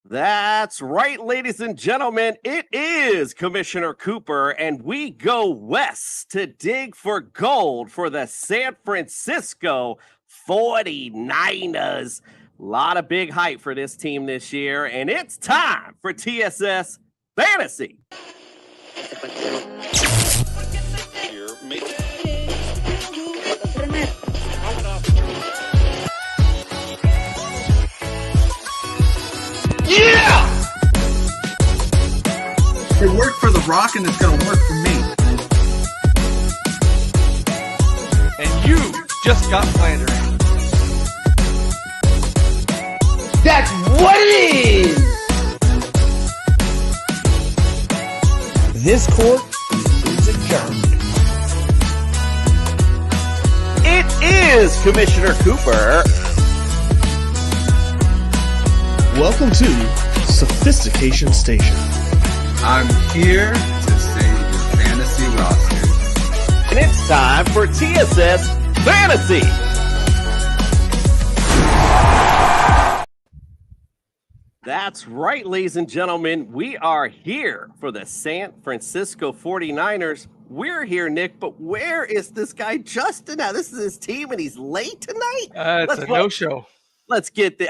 That's right, ladies and gentlemen. It is Commissioner Cooper, and we go west to dig for gold for the San Francisco 49ers. A lot of big hype for this team this year, and it's time for TSS Fantasy. Yeah! It worked for The Rock, and it's going to work for me. And you just got slandered. That's what it is! This court is adjourned. It is Commissioner Cooper. Welcome to Sophistication Station. I'm here to save your fantasy roster. And it's time for TSS Fantasy. That's right, ladies and gentlemen. We are here for the San Francisco 49ers. We're here, Nick, but where is this guy Justin now? This is his team, and he's late tonight? It's a no-show. Let's get the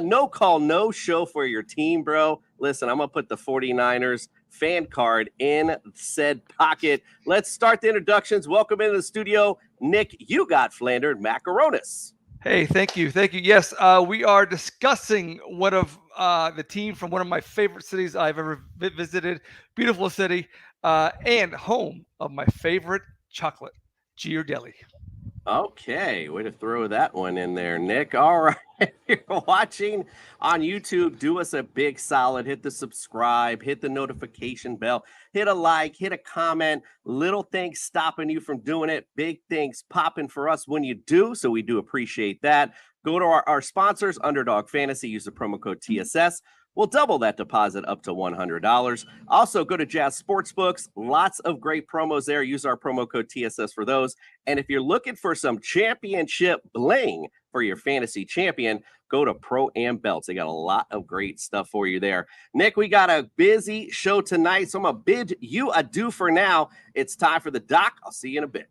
no call, no show for your team, bro. Listen, I'm going to put the 49ers fan card in said pocket. Let's start the introductions. Welcome into the studio. Nick, you got Flandered Macaronis. Hey, thank you. Thank you. Yes, we are discussing one of the team from one of my favorite cities I've ever visited. Beautiful city and home of my favorite chocolate, Ghirardelli. Okay, way to throw that one in there, Nick. All right, if you're watching on YouTube, do us a big solid. Hit the subscribe, hit the notification bell, hit a like, hit a comment. Little things stopping you from doing it. Big things popping for us when you do, so we do appreciate that. Go to our sponsors, Underdog Fantasy. Use the promo code TSS. We'll double that deposit up to $100. Also, go to Jazz Sportsbooks. Lots of great promos there. Use our promo code TSS for those. And if you're looking for some championship bling for your fantasy champion, go to Pro Am Belts. They got a lot of great stuff for you there. Nick, we got a busy show tonight, so I'm going to bid you adieu for now. It's time for the doc. I'll see you in a bit.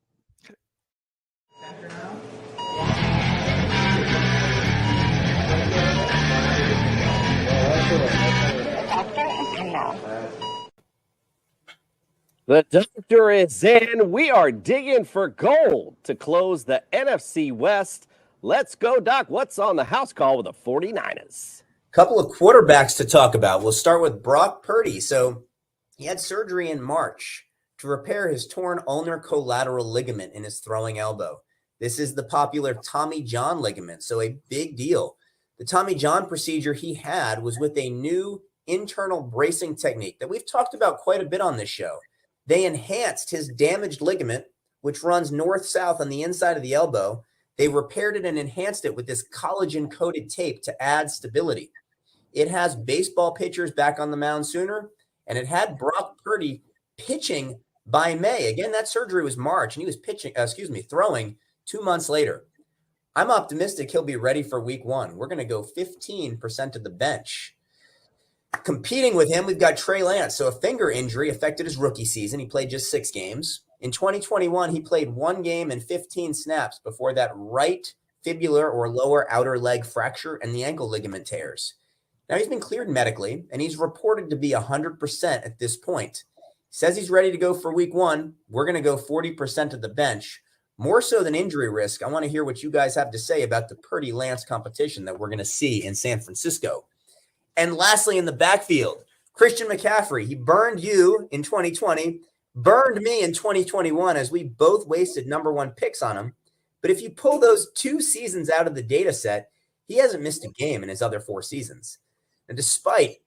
The doctor is in. We are digging for gold to close the NFC West. Let's go, Doc. What's on the house call with the 49ers? Couple of quarterbacks to talk about. We'll start with Brock Purdy. So he had surgery in March to repair his torn ulnar collateral ligament in his throwing elbow. This is the popular Tommy John ligament, so a big deal. The Tommy John procedure he had was with a new internal bracing technique that we've talked about quite a bit on this show. They enhanced his damaged ligament, which runs north-south on the inside of the elbow. They repaired it and enhanced it with this collagen-coated tape to add stability. It has baseball pitchers back on the mound sooner, and it had Brock Purdy pitching by May. Again, that surgery was March, and he was throwing 2 months later. I'm optimistic he'll be ready for week one. We're going to go 15% of the bench. Competing with him, we've got Trey Lance. So a finger injury affected his rookie season. He played just 6 games. In 2021, he played 1 game and 15 snaps before that right fibular or lower outer leg fracture and the ankle ligament tears. Now, he's been cleared medically, and he's reported to be 100% at this point. He says he's ready to go for week one. We're going to go 40% of the bench. More so than injury risk, I want to hear what you guys have to say about the Purdy-Lance competition that we're going to see in San Francisco. And lastly, in the backfield, Christian McCaffrey. He burned you in 2020, burned me in 2021 as we both wasted number 1 picks on him. But if you pull those 2 seasons out of the data set, he hasn't missed a game in his other 4 seasons. And despite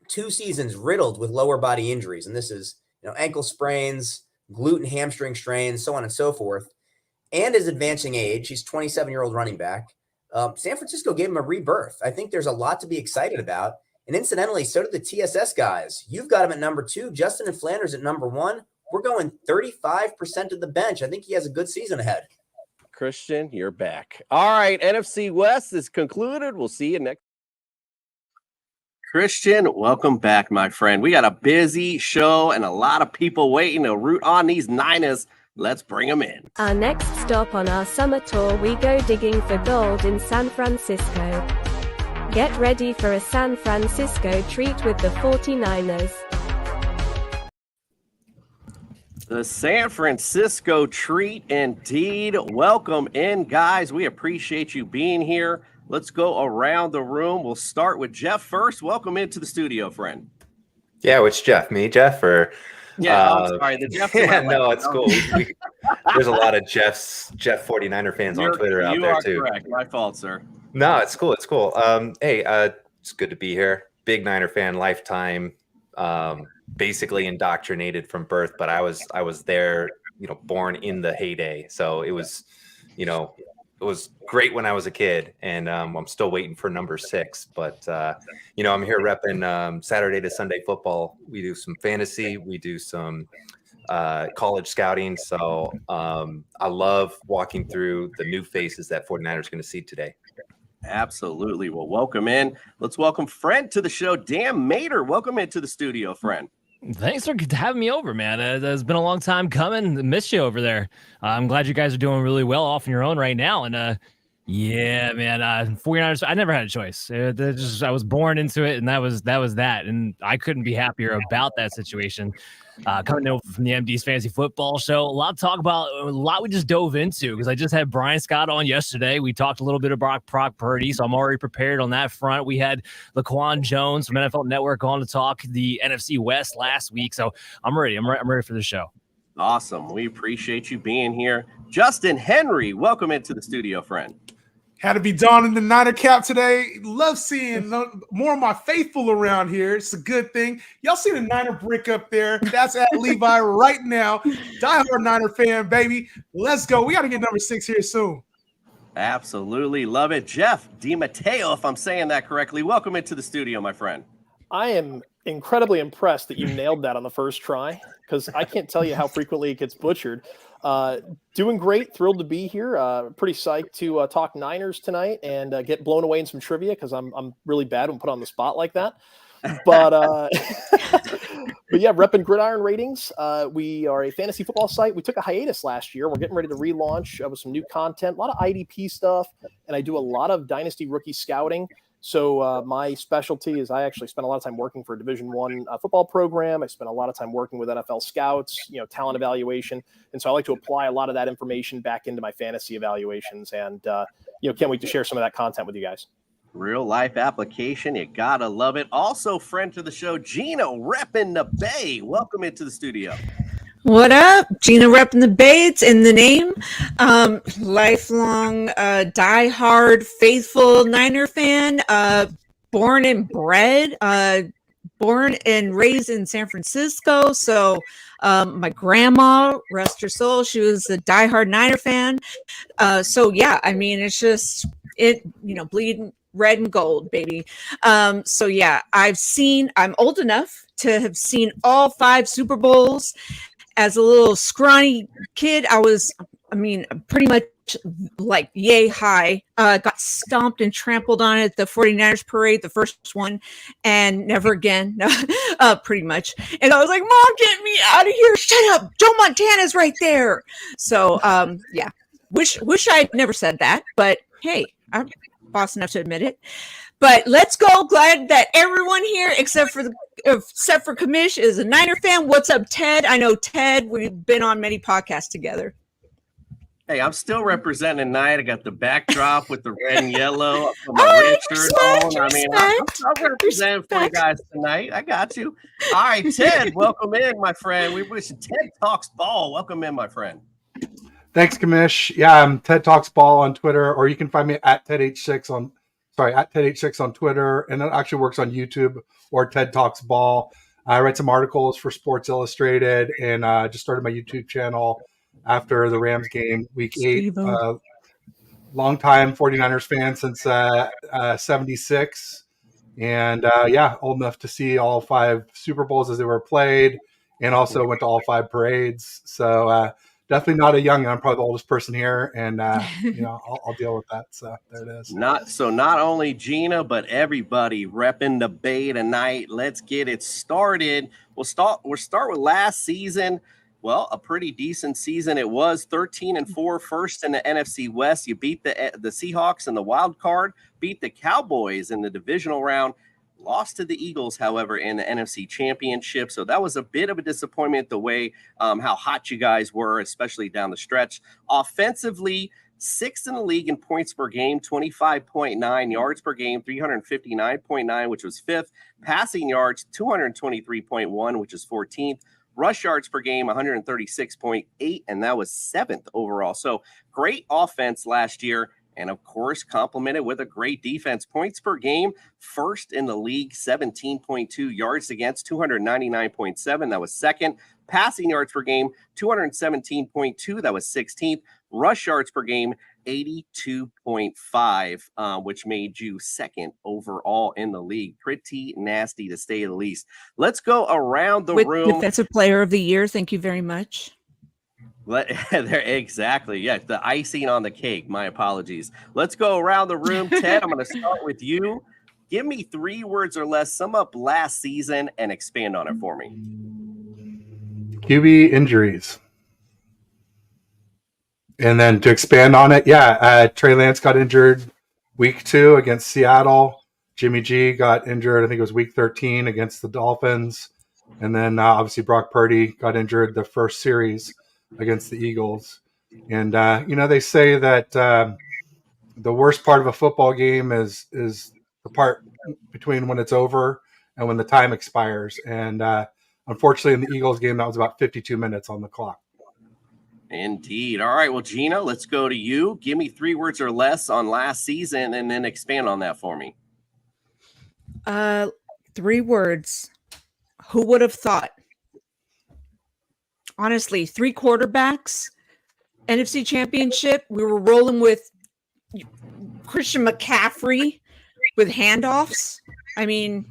2 seasons riddled with lower body injuries, and this is ankle sprains, glute and hamstring strains, so on and so forth, and his advancing age, he's 27-year-old running back, San Francisco gave him a rebirth. I think there's a lot to be excited about. And incidentally, so did the TSS guys. You've got him at number 2. Justin and Flanders at number 1. We're going 35% of the bench. I think he has a good season ahead. Christian, you're back. All right, NFC West is concluded. We'll see you next. Christian, welcome back, my friend. We got a busy show and a lot of people waiting to root on these Niners. Let's bring them in. Our next stop on our summer tour, we go digging for gold in San Francisco. Get ready for a San Francisco treat with the 49ers. The San Francisco treat indeed. Welcome in, guys. We appreciate you being here. Let's go around the room. We'll start with Jeff first. Welcome into the studio, friend. Yeah, which Jeff? Me, Jeff, or yeah? I'm sorry, the Jeff. Yeah, no, it's cool. There's a lot of Jeff 49er fans on Twitter out there too. You are correct. My fault, sir. No, it's cool. It's cool. Hey, it's good to be here. Big Niner fan, lifetime. Basically indoctrinated from birth, but I was there, born in the heyday. So it was, it was great when I was a kid, and I'm still waiting for number 6. But I'm here repping Saturday to Sunday football. We do some fantasy, we do some college scouting. So I love walking through the new faces that 49ers going to see today. Absolutely. Well, welcome in. Let's welcome friend to the show, Dan Mater. Welcome into the studio, friend. Thanks for having me over, man. It's been a long time coming. Missed you over there. I'm glad you guys are doing really well off on your own right now. And yeah, man, 49ers, I never had a choice. I was born into it, and that was that. And I couldn't be happier about that situation. Coming over from the MD's Fantasy Football Show, a lot to talk about, a lot we just dove into, because I just had Brian Scott on yesterday. We talked a little bit about Brock Purdy, so I'm already prepared on that front. We had Laquan Jones from NFL Network on to talk the NFC West last week, so I'm ready. I'm ready for the show. Awesome. We appreciate you being here. Justin Henry, welcome into the studio, friend. Had to be donning the Niner cap today. Love seeing more of my faithful around here. It's a good thing. Y'all see the Niner brick up there? That's at Levi right now. Diehard Niner fan, baby. Let's go. We got to get number 6 here soon. Absolutely. Love it. Jeff DiMatteo, if I'm saying that correctly, welcome into the studio, my friend. I am incredibly impressed that you nailed that on the first try, because I can't tell you how frequently it gets butchered. Doing great. Thrilled to be here. Pretty psyched to talk Niners tonight and get blown away in some trivia, because I'm really bad when put on the spot like that. But but yeah, repping Gridiron Ratings. We are a fantasy football site. We took a hiatus last year. We're getting ready to relaunch with some new content, a lot of IDP stuff, and I do a lot of Dynasty rookie scouting. So my specialty is I actually spent a lot of time working for a Division I football program. I spent a lot of time working with NFL scouts, talent evaluation. And so I like to apply a lot of that information back into my fantasy evaluations, and, can't wait to share some of that content with you guys. Real life application. You gotta love it. Also, friend to the show, Gino repping the Bay. Welcome into the studio. What up? Gina repping the Bay. It's in the name. Lifelong, diehard, faithful Niner fan. Born and bred. Born and raised in San Francisco. So my grandma, rest her soul, she was a diehard Niner fan. So yeah, I mean, it's just bleeding red and gold, baby. So yeah, I'm old enough to have seen all 5 Super Bowls. As a little scrawny kid, pretty much like yay high. Got stomped and trampled on at the 49ers parade, the first one, and never again, pretty much. And I was like, Mom, get me out of here. Shut up. Joe Montana's right there. So, yeah, wish I'd never said that, but hey, I'm boss enough to admit it. But let's go. Glad that everyone here, except for Kamish, is a Niner fan. What's up, Ted? I know Ted. We've been on many podcasts together. Hey, I'm still representing tonight. I got the backdrop with the red and yellow. I put my red shirt on. I'm representing for you guys tonight. I got you. All right, Ted, welcome in, my friend. We wish Ted Talks Ball. Welcome in, my friend. Thanks, Kamish. Yeah, I'm Ted Talks Ball on Twitter, or you can find me at TedH6 at TedH6 on Twitter, and it actually works on YouTube or Ted Talks Ball. I write some articles for Sports Illustrated, and just started my YouTube channel after the Rams game, Week 8. Long-time 49ers fan since 76. And, old enough to see all 5 Super Bowls as they were played, and also went to all 5 parades. So definitely not a young. I'm probably the oldest person here, and I'll deal with that. So there it is. Not only Gina, but everybody repping the Bay tonight. Let's get it started. We'll start with last season. Well, a pretty decent season it was. 13-4, first in the NFC West. You beat the Seahawks in the wild card, beat the Cowboys in the divisional round. Lost to the Eagles, however, in the NFC Championship. So that was a bit of a disappointment, the way how hot you guys were, especially down the stretch. Offensively, 6th in the league in points per game, 25.9 yards per game, 359.9, which was 5th. Passing yards, 223.1, which is 14th. Rush yards per game, 136.8, and that was 7th overall. So great offense last year. And of course, complemented with a great defense. Points per game, 1st in the league, 17.2 yards against, 299.7. That was 2nd. Passing yards per game, 217.2. That was 16th. Rush yards per game, 82.5, which made you 2nd overall in the league. Pretty nasty, to say the least. Let's go around the room. Defensive Player of the Year. Thank you very much. Exactly. Yeah, the icing on the cake. My apologies. Let's go around the room. Ted, I'm going to start with you. Give me 3 words or less. Sum up last season and expand on it for me. QB injuries. And then to expand on it, Trey Lance got injured week 2 against Seattle. Jimmy G got injured, I think it was week 13 against the Dolphins. And then obviously Brock Purdy got injured the first series against the Eagles. And, they say that the worst part of a football game is the part between when it's over and when the time expires. And unfortunately, in the Eagles game, that was about 52 minutes on the clock. Indeed. All right. Well, Gina, let's go to you. Give me 3 words or less on last season and then expand on that for me. 3 words. Who would have thought? Honestly, 3 quarterbacks, NFC Championship. We were rolling with Christian McCaffrey with handoffs. I mean,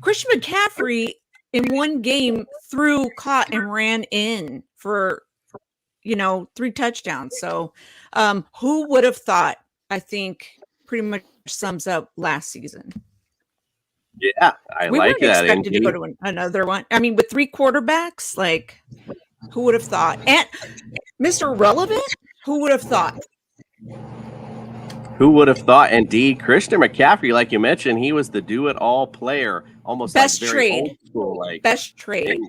Christian McCaffrey in one game caught and ran in for 3 touchdowns. So who would have thought? I think pretty much sums up last season. Yeah, we like that. Expected to go to another one. I mean, with 3 quarterbacks, like, who would have thought? And Mr. Relevant, who would have thought? Who would have thought? Indeed, Christian McCaffrey, like you mentioned, he was the do-it-all player, almost best like trade. Old school, like best trade.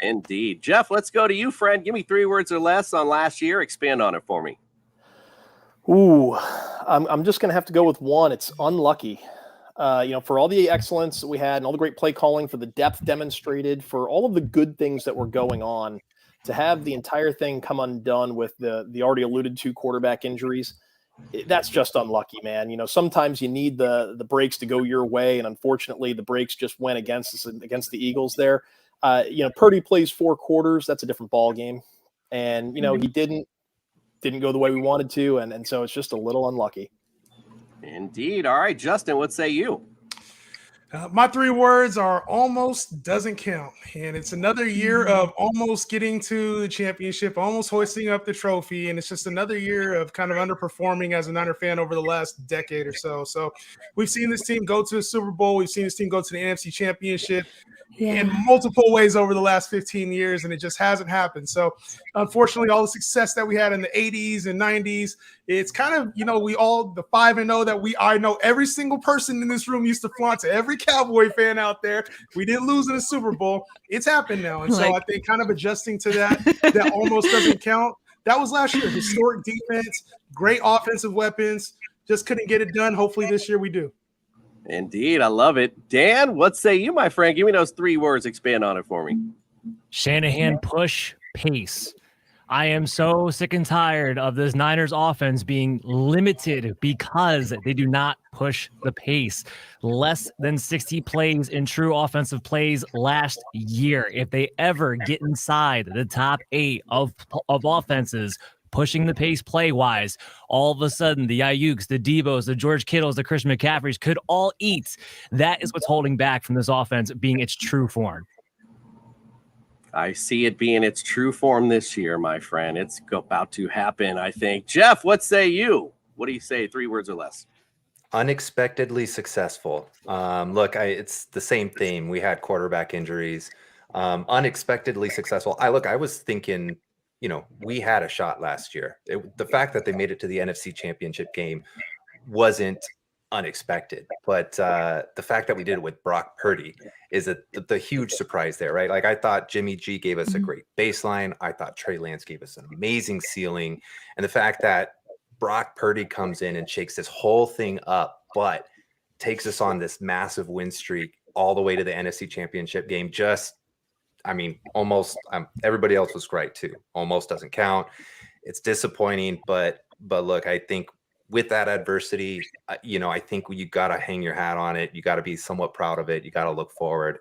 Indeed, Jeff. Let's go to you, friend. Give me 3 words or less on last year. Expand on it for me. Ooh, I'm just gonna have to go with one. It's unlucky. For all the excellence that we had and all the great play calling, for the depth demonstrated, for all of the good things that were going on, to have the entire thing come undone with the already alluded to quarterback injuries, that's just unlucky, man. Sometimes you need the breaks to go your way, and unfortunately the breaks just went against us, against the Eagles there. Purdy plays 4 quarters. That's a different ball game. And, he didn't go the way we wanted to. And so it's just a little unlucky. Indeed. All right, Justin, what say you? My 3 words are almost doesn't count. And it's another year of almost getting to the championship, almost hoisting up the trophy. And it's just another year of kind of underperforming as a Niner fan over the last decade or so. So we've seen this team go to the Super Bowl. We've seen this team go to the NFC Championship in multiple ways over the last 15 years, and it just hasn't happened. So unfortunately, all the success that we had in the 80s and 90s, it's kind of, we all, the 5-0 that I know every single person in this room used to flaunt to every Cowboy fan out there. We didn't lose in the Super Bowl. It's happened now. And so I think kind of adjusting to that almost doesn't count. That was last year. Historic defense, great offensive weapons, just couldn't get it done. Hopefully this year we do. Indeed. I love it. Dan, what say you, my friend? Give me those 3 words. Expand on it for me. Shanahan push pace. I am so sick and tired of this Niners offense being limited because they do not push the pace. Less than 60 plays in true offensive plays last year. If they ever get inside the top 8 of offenses pushing the pace play-wise, all of a sudden the Ayuks, the Debos, the George Kittles, the Christian McCaffreys could all eat. That is what's holding back from this offense being its true form. I see it being its true form this year, my friend. It's about to happen, I think. Jeff, what say you? What do you say? 3 words or less. Unexpectedly successful. Look, it's the same theme. We had quarterback injuries. Unexpectedly successful. I was thinking, we had a shot last year. The fact that they made it to the NFC Championship game wasn't unexpected, but the fact that we did it with Brock Purdy is the huge surprise there, right? Like, I thought Jimmy G gave us a great baseline. I thought Trey Lance gave us an amazing ceiling, and the fact that Brock Purdy comes in and shakes this whole thing up, but takes us on this massive win streak all the way to the NFC Championship game. Almost. Everybody else was right too. Almost doesn't count. It's disappointing, but look, I think with that adversity, I think you got to hang your hat on it. You got to be somewhat proud of it. You got to look forward.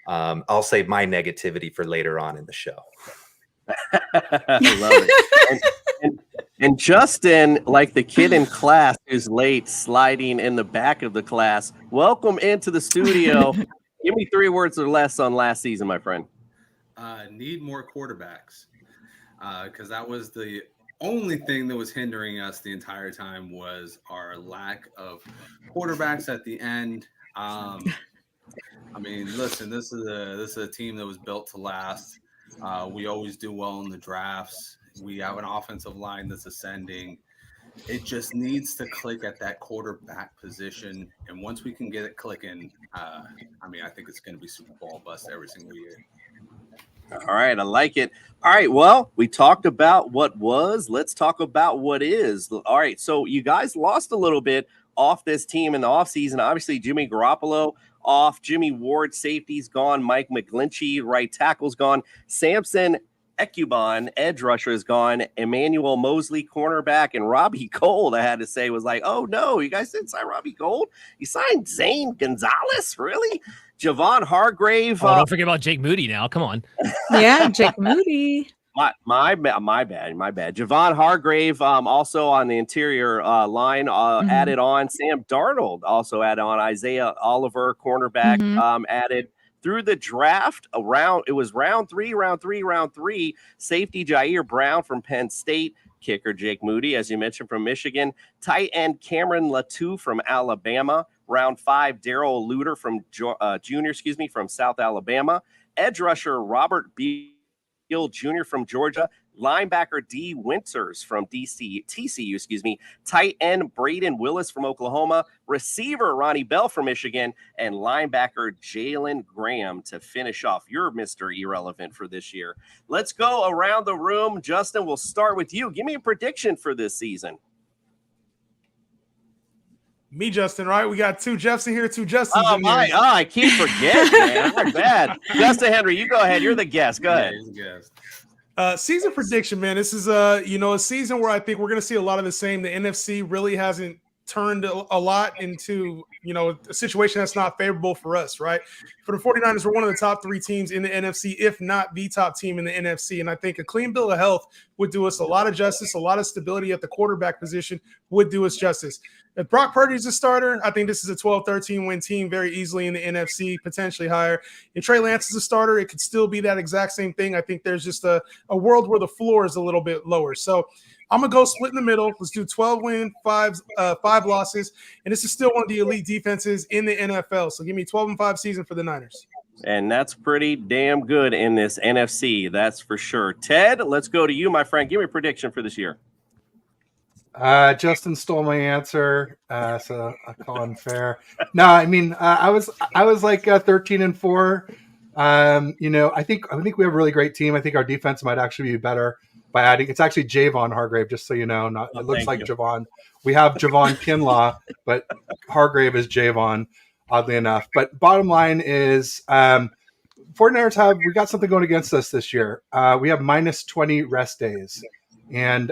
I'll save my negativity for later on in the show. I love it. And Justin, like the kid in class who's late, sliding in the back of the class, welcome into the studio. Give me 3 words or less on last season, my friend. Need more quarterbacks, because that was the only thing that was hindering us the entire time, was our lack of quarterbacks at the end. Listen, this is a team that was built to last. We always do well in the drafts. We have an offensive line that's ascending. It just needs to click at that quarterback position. And once we can get it clicking, I think it's going to be Super Bowl bust every single year. All right, I like it. All right, well, we talked about what was. Let's talk about what is. All right, so you guys lost a little bit off this team in the offseason. Obviously, Jimmy Garoppolo off, Jimmy Ward, safety's gone, Mike McGlinchey, right tackle's gone, Samson Ekubon, edge rusher, is gone, Emmanuel Mosley, cornerback, and Robbie Gold, I had to say, was like, oh, no, you guys didn't sign Robbie Gold? You signed Zane Gonzalez? Really? Javon Hargrave. Don't forget about Jake Moody now. Come on. Yeah, Jake Moody. My bad. Javon Hargrave, also on the interior line, added on. Sam Darnold also added on. Isaiah Oliver, cornerback, added. Through the draft, it was round three. Safety Jair Brown from Penn State, kicker Jake Moody, as you mentioned, from Michigan, tight end Cameron Latou from Alabama. Round 5, Darrell Luter from from South Alabama. Edge rusher Robert Beal Jr. from Georgia. Linebacker D. Winters from TCU, tight end Braden Willis from Oklahoma, receiver Ronnie Bell from Michigan, and linebacker Jalen Graham to finish off your Mr. Irrelevant for this year. Let's go around the room. Justin, we'll start with you. Give me a prediction for this season. Me, Justin, right? We got 2 Jeffs in here, 2 Justins in here. I keep forgetting, man. I'm bad. Justin Henry, you go ahead. You're the guest. Go ahead. Season prediction, man. This is a season where I think we're going to see a lot of the same. The NFC really hasn't turned a lot into, a situation that's not favorable for us, right? For the 49ers, we're one of the top 3 teams in the NFC, if not the top team in the NFC. And I think a clean bill of health would do us a lot of justice. A lot of stability at the quarterback position would do us justice. If Brock Purdy's a starter, I think this is a 12-13 win team very easily in the NFC, potentially higher. If Trey Lance is a starter, it could still be that exact same thing. I think there's just a world where the floor is a little bit lower. So I'm going to go split in the middle. Let's do 12 win, 5 losses. And this is still one of the elite defenses in the NFL. So give me 12-5 season for the Niners. And that's pretty damn good in this NFC. That's for sure. Ted, let's go to you, my friend. Give me a prediction for this year. Justin stole my answer, so I call him fair. No, I was like 13-4. I think we have a really great team. I think our defense might actually be better by adding. It's actually Javon Hargrave, just so you know. It looks like Javon. We have Javon Kinlaw, but Hargrave is Javon, oddly enough. But bottom line is, 49ers we got something going against us this year. We have minus 20 rest days, and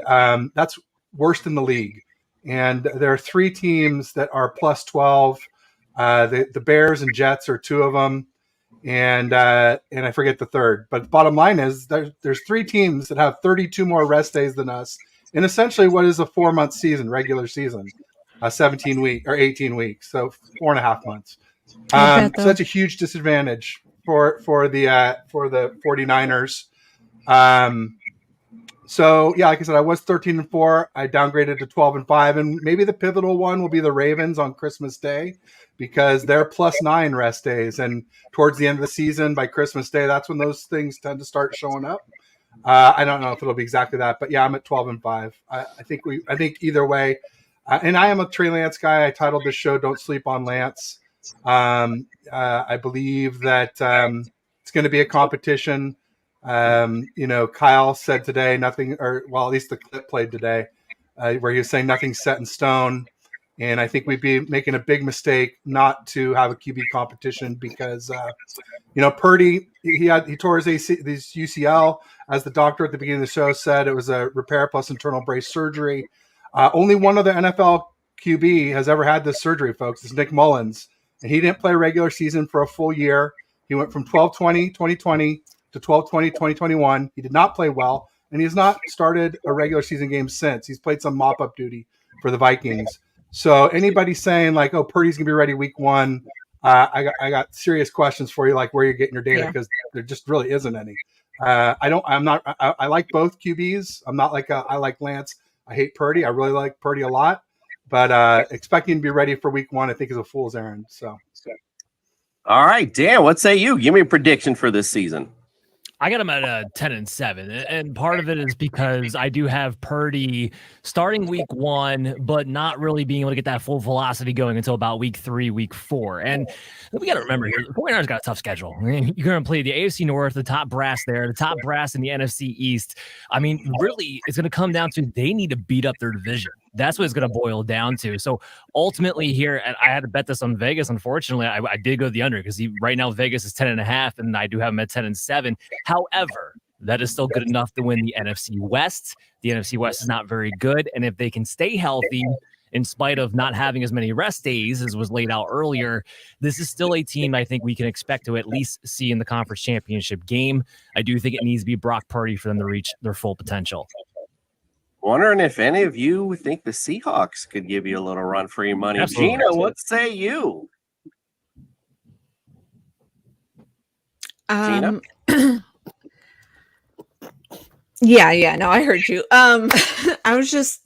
that's worst in the league. And there are 3 teams that are plus 12. The Bears and Jets are 2 of them, and I forget the third. But the bottom line is there's 3 teams that have 32 more rest days than us in essentially what is a 4-month season, regular season, 17 week or 18 weeks, so 4.5 months. So that's a huge disadvantage for the 49ers. So yeah, like I said, I was 13-4. I downgraded to 12-5, and maybe the pivotal one will be the Ravens on Christmas Day because they're +9 rest days, and towards the end of the season by Christmas Day, that's when those things tend to start showing up. I don't know if it'll be exactly that, but yeah, I'm at 12-5. I think either way, and I am a Trey Lance guy. I titled this show "Don't Sleep on Lance." I believe that it's going to be a competition. Kyle said today nothing, or well, at least the clip played today, where he was saying nothing's set in stone. And I think we'd be making a big mistake not to have a QB competition because, Purdy, he tore his UCL, as the doctor at the beginning of the show said, it was a repair plus internal brace surgery. Only one other NFL QB has ever had this surgery, folks. It's Nick Mullins, and he didn't play regular season for a full year. He went from 12-20, 2020 to 12-20, 2021. He did not play well, and he has not started a regular season game since. He's played some mop-up duty for the Vikings. So anybody saying like, "Oh, Purdy's gonna be ready week 1," I got serious questions for you, like where you're getting your data, because there just really isn't any. I like both QBs. I'm not like I like Lance. I hate Purdy. I really like Purdy a lot, but expecting to be ready for week 1, I think, is a fool's errand. So. All right, Dan, what say you? Give me a prediction for this season. I got him at 10-7, and part of it is because I do have Purdy starting week 1, but not really being able to get that full velocity going until about week 3, week 4. And we got to remember here, the 49ers got a tough schedule. I mean, you're going to play the AFC North, the top brass there, the top brass in the NFC East. I mean, really, it's going to come down to they need to beat up their division. That's what it's going to boil down to. So ultimately here, and I had to bet this on Vegas. Unfortunately, I did go the under because right now Vegas is 10.5, and I do have him at 10-7. However, that is still good enough to win the NFC West. The NFC West is not very good, and if they can stay healthy, in spite of not having as many rest days as was laid out earlier, this is still a team I think we can expect to at least see in the conference championship game. I do think it needs to be Brock Purdy for them to reach their full potential. Wondering if any of you think the Seahawks could give you a little run for your money. Absolutely. Gina, what say you? Gina? Yeah, no, I heard you. I was just,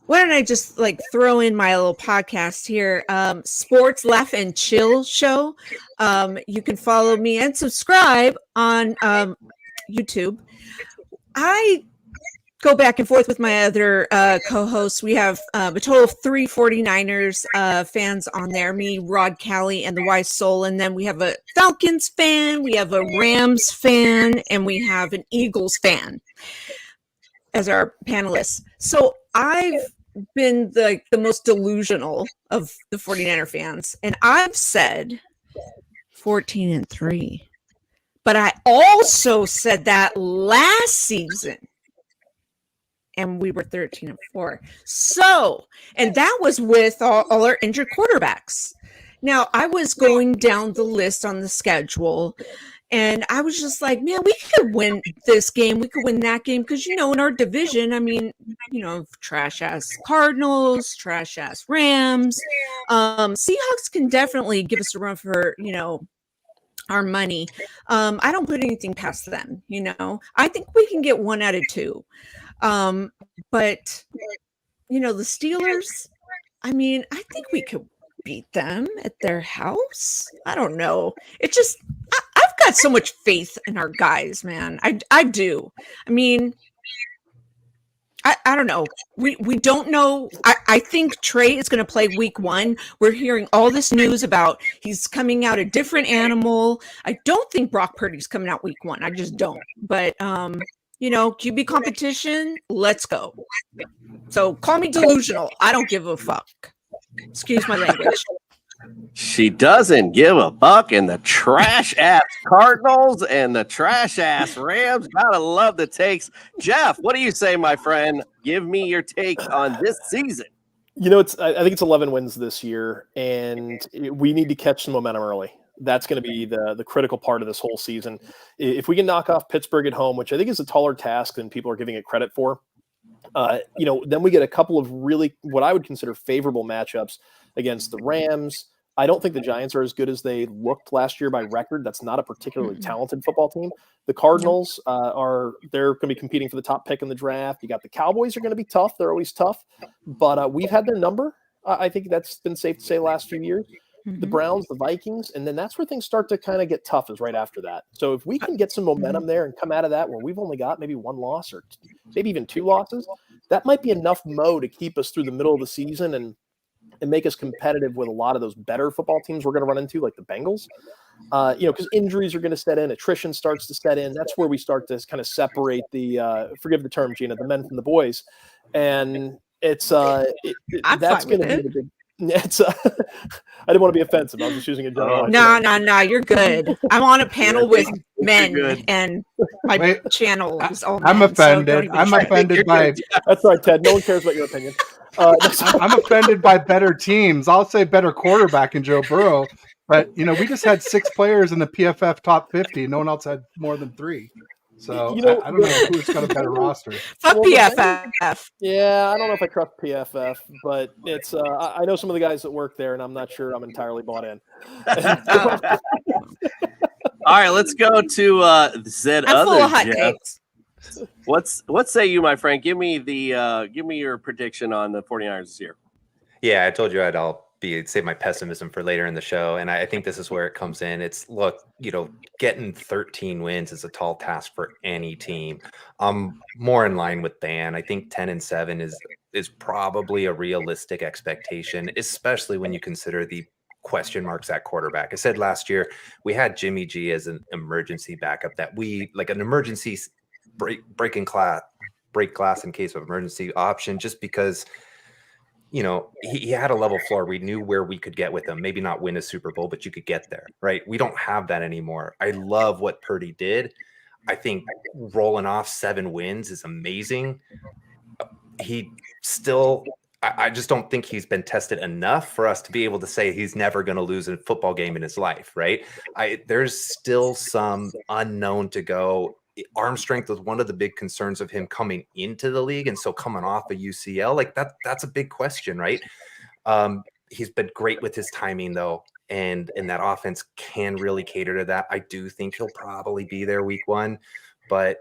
why don't I just like throw in my little podcast here? Sports Laugh and Chill Show. You can follow me and subscribe on YouTube. I go back and forth with my other co-hosts. We have a total of 3 49ers fans on there, me, Rod Callie, and the Wise Soul. And then we have a Falcons fan, we have a Rams fan, and we have an Eagles fan as our panelists. So I've been the most delusional of the 49er fans, and I've said 14-3. But I also said that last season, and we were 13-4. So, and that was with all our injured quarterbacks. Now, I was going down the list on the schedule, and I was just like, man, we could win this game. We could win that game. Because, in our division, I mean, trash-ass Cardinals, trash-ass Rams. Seahawks can definitely give us a run for, our money. I don't put anything past them, I think we can get 1 out of 2. But the Steelers, I mean, I think we could beat them at their house. I don't know. It just, I've got so much faith in our guys, man. I do. I mean, I don't know. We don't know. I think Trey is going to play week 1. We're hearing all this news about he's coming out a different animal. I don't think Brock Purdy's coming out week 1. I just don't. But, QB competition, let's go. So call me delusional. I don't give a fuck. Excuse my language. She doesn't give a fuck, and the trash-ass Cardinals and the trash-ass Rams. Gotta love the takes. Jeff, what do you say, my friend? Give me your take on this season. I think it's 11 wins this year, and we need to catch some momentum early. That's going to be the critical part of this whole season. If we can knock off Pittsburgh at home, which I think is a taller task than people are giving it credit for, then we get a couple of really what I would consider favorable matchups against the Rams, I don't think the Giants are as good as they looked last year by record. That's not a particularly talented football team. The Cardinals they're going to be competing for the top pick in the draft. You got the Cowboys are going to be tough. They're always tough, but we've had their number. I think that's been safe to say the last few years. The Browns, the Vikings, and then that's where things start to kind of get tough is right after that. So if we can get some momentum there and come out of that where we've only got maybe one loss or maybe even two losses, that might be enough to keep us through the middle of the season and make us competitive with a lot of those better football teams we're going to run into, like the Bengals. Because injuries are going to set in, attrition starts to set in. That's where we start to kind of separate the forgive the term, Gina, the men from the boys. And it's that's going to be the big. It's I didn't want to be offensive. I was just using a general. No, you're good. I'm on a panel with men, and my channel is all men. I'm offended. So I'm offended by. That's right, Ted. No one cares about your opinion. I'm offended by better teams. I'll say better quarterback in Joe Burrow, but we just had 6 players in the PFF top 50. No one else had more than 3. So I don't know who's got a better roster. Fuck PFF. Yeah, I don't know if I trust PFF, but it's I know some of the guys that work there, and I'm not sure I'm entirely bought in. All right, let's go to Zed. I'm full of hot takes. What say you, my friend? Give me your prediction on the 49ers this year. Yeah, I told you I'll save my pessimism for later in the show, and I think this is where it comes in. It's getting 13 wins is a tall task for any team. More in line with Dan. I think 10-7 is probably a realistic expectation, especially when you consider the question marks at quarterback. I said last year we had Jimmy G as an emergency backup, that we like an emergency break glass in case of emergency option, just because he had a level floor. We knew where we could get with him. Maybe not win a Super Bowl, but you could get there, right? We don't have that anymore. I love what Purdy did. I think rolling off 7 wins is amazing. He still, I just don't think he's been tested enough for us to be able to say he's never going to lose a football game in his life, right? There's still some unknown to go. Arm strength was one of the big concerns of him coming into the league, and so coming off a UCL, like that's a big question, right? He's been great with his timing though, and that offense can really cater to that. I do think he'll probably be there week 1, but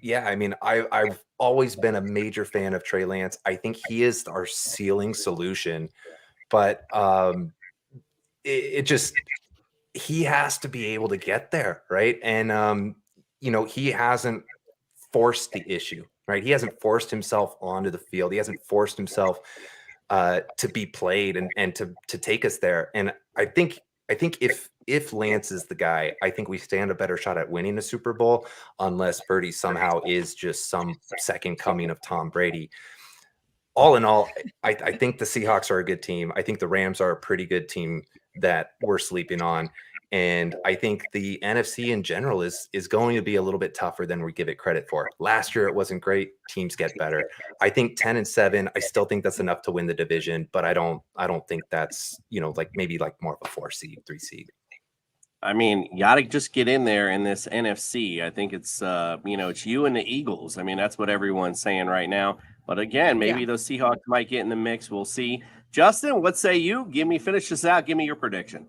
yeah, I mean, I've always been a major fan of Trey Lance. I think he is our ceiling solution, but he has to be able to get there, right? And he hasn't forced the issue, right? He hasn't forced himself onto the field. He hasn't forced himself to be played and to take us there. And I think if Lance is the guy, I think we stand a better shot at winning the Super Bowl, unless Purdy somehow is just some second coming of Tom Brady. All in all, I think the Seahawks are a good team. I think the Rams are a pretty good team that we're sleeping on. And I think the NFC in general is going to be a little bit tougher than we give it credit for. Last year, it wasn't great. Teams get better. I think 10-7, I still think that's enough to win the division, but I don't think that's, maybe more of a 4 seed, 3 seed. I mean, you got to just get in there in this NFC. I think it's, it's you and the Eagles. I mean, that's what everyone's saying right now. But again, maybe those Seahawks might get in the mix. We'll see. Justin, what say you? Finish this out. Give me your prediction.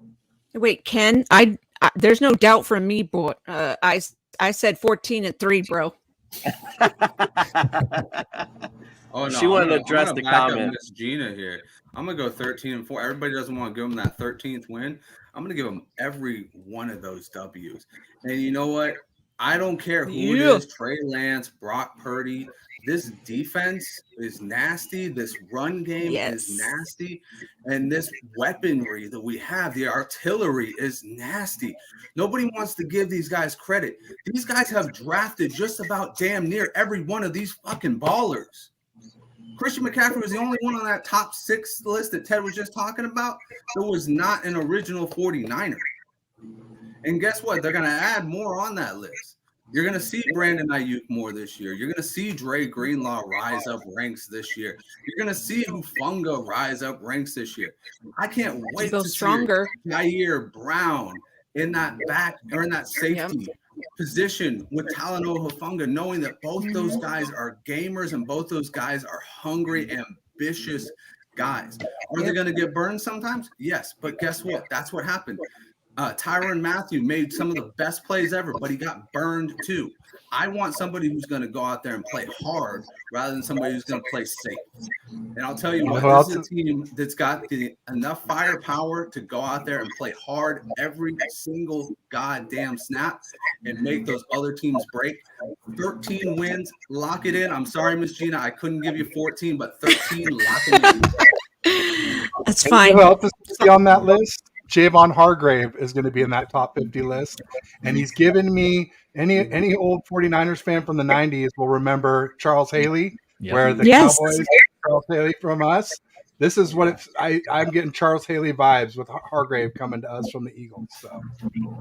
Wait, Ken, I there's no doubt from me, boy. I said 14-3, bro. Oh no, she wanted to address the comment. Miss Gina here. I'm gonna go 13-4. Everybody doesn't want to give them that 13th win. I'm gonna give them every one of those W's. And you know what? I don't care who it is, Trey Lance, Brock Purdy. This defense is nasty. This run game is nasty. And this weaponry that we have, the artillery, is nasty. Nobody wants to give these guys credit. These guys have drafted just about damn near every one of these fucking ballers. Christian McCaffrey was the only one on that top 6 list that Ted was just talking about that was not an original 49er. And guess what? They're going to add more on that list. You're going to see Brandon Ayuk more this year. You're going to see Dre Greenlaw rise up ranks this year. You're going to see Hufanga rise up ranks this year. I can't wait to see Jair Brown in that back or in that safety position with Talanoa Hufanga, knowing that both those guys are gamers and both those guys are hungry, ambitious guys. Are they going to get burned sometimes? Yes, but guess what? That's what happened. Tyrann Mathieu made some of the best plays ever, but he got burned too. I want somebody who's going to go out there and play hard rather than somebody who's going to play safe. And I'll tell you what, this is a team that's got enough firepower to go out there and play hard every single goddamn snap and make those other teams break. 13 wins, lock it in. I'm sorry, Miss Gina, I couldn't give you 14, but 13, lock it in. That's fine. Who else is on that list? Javon Hargrave is going to be in that top 50 list. And he's given me any old 49ers fan from the 90s will remember Charles Haley, where the Cowboys, Charles Haley from us. This is what I'm getting Charles Haley vibes with Hargrave coming to us from the Eagles.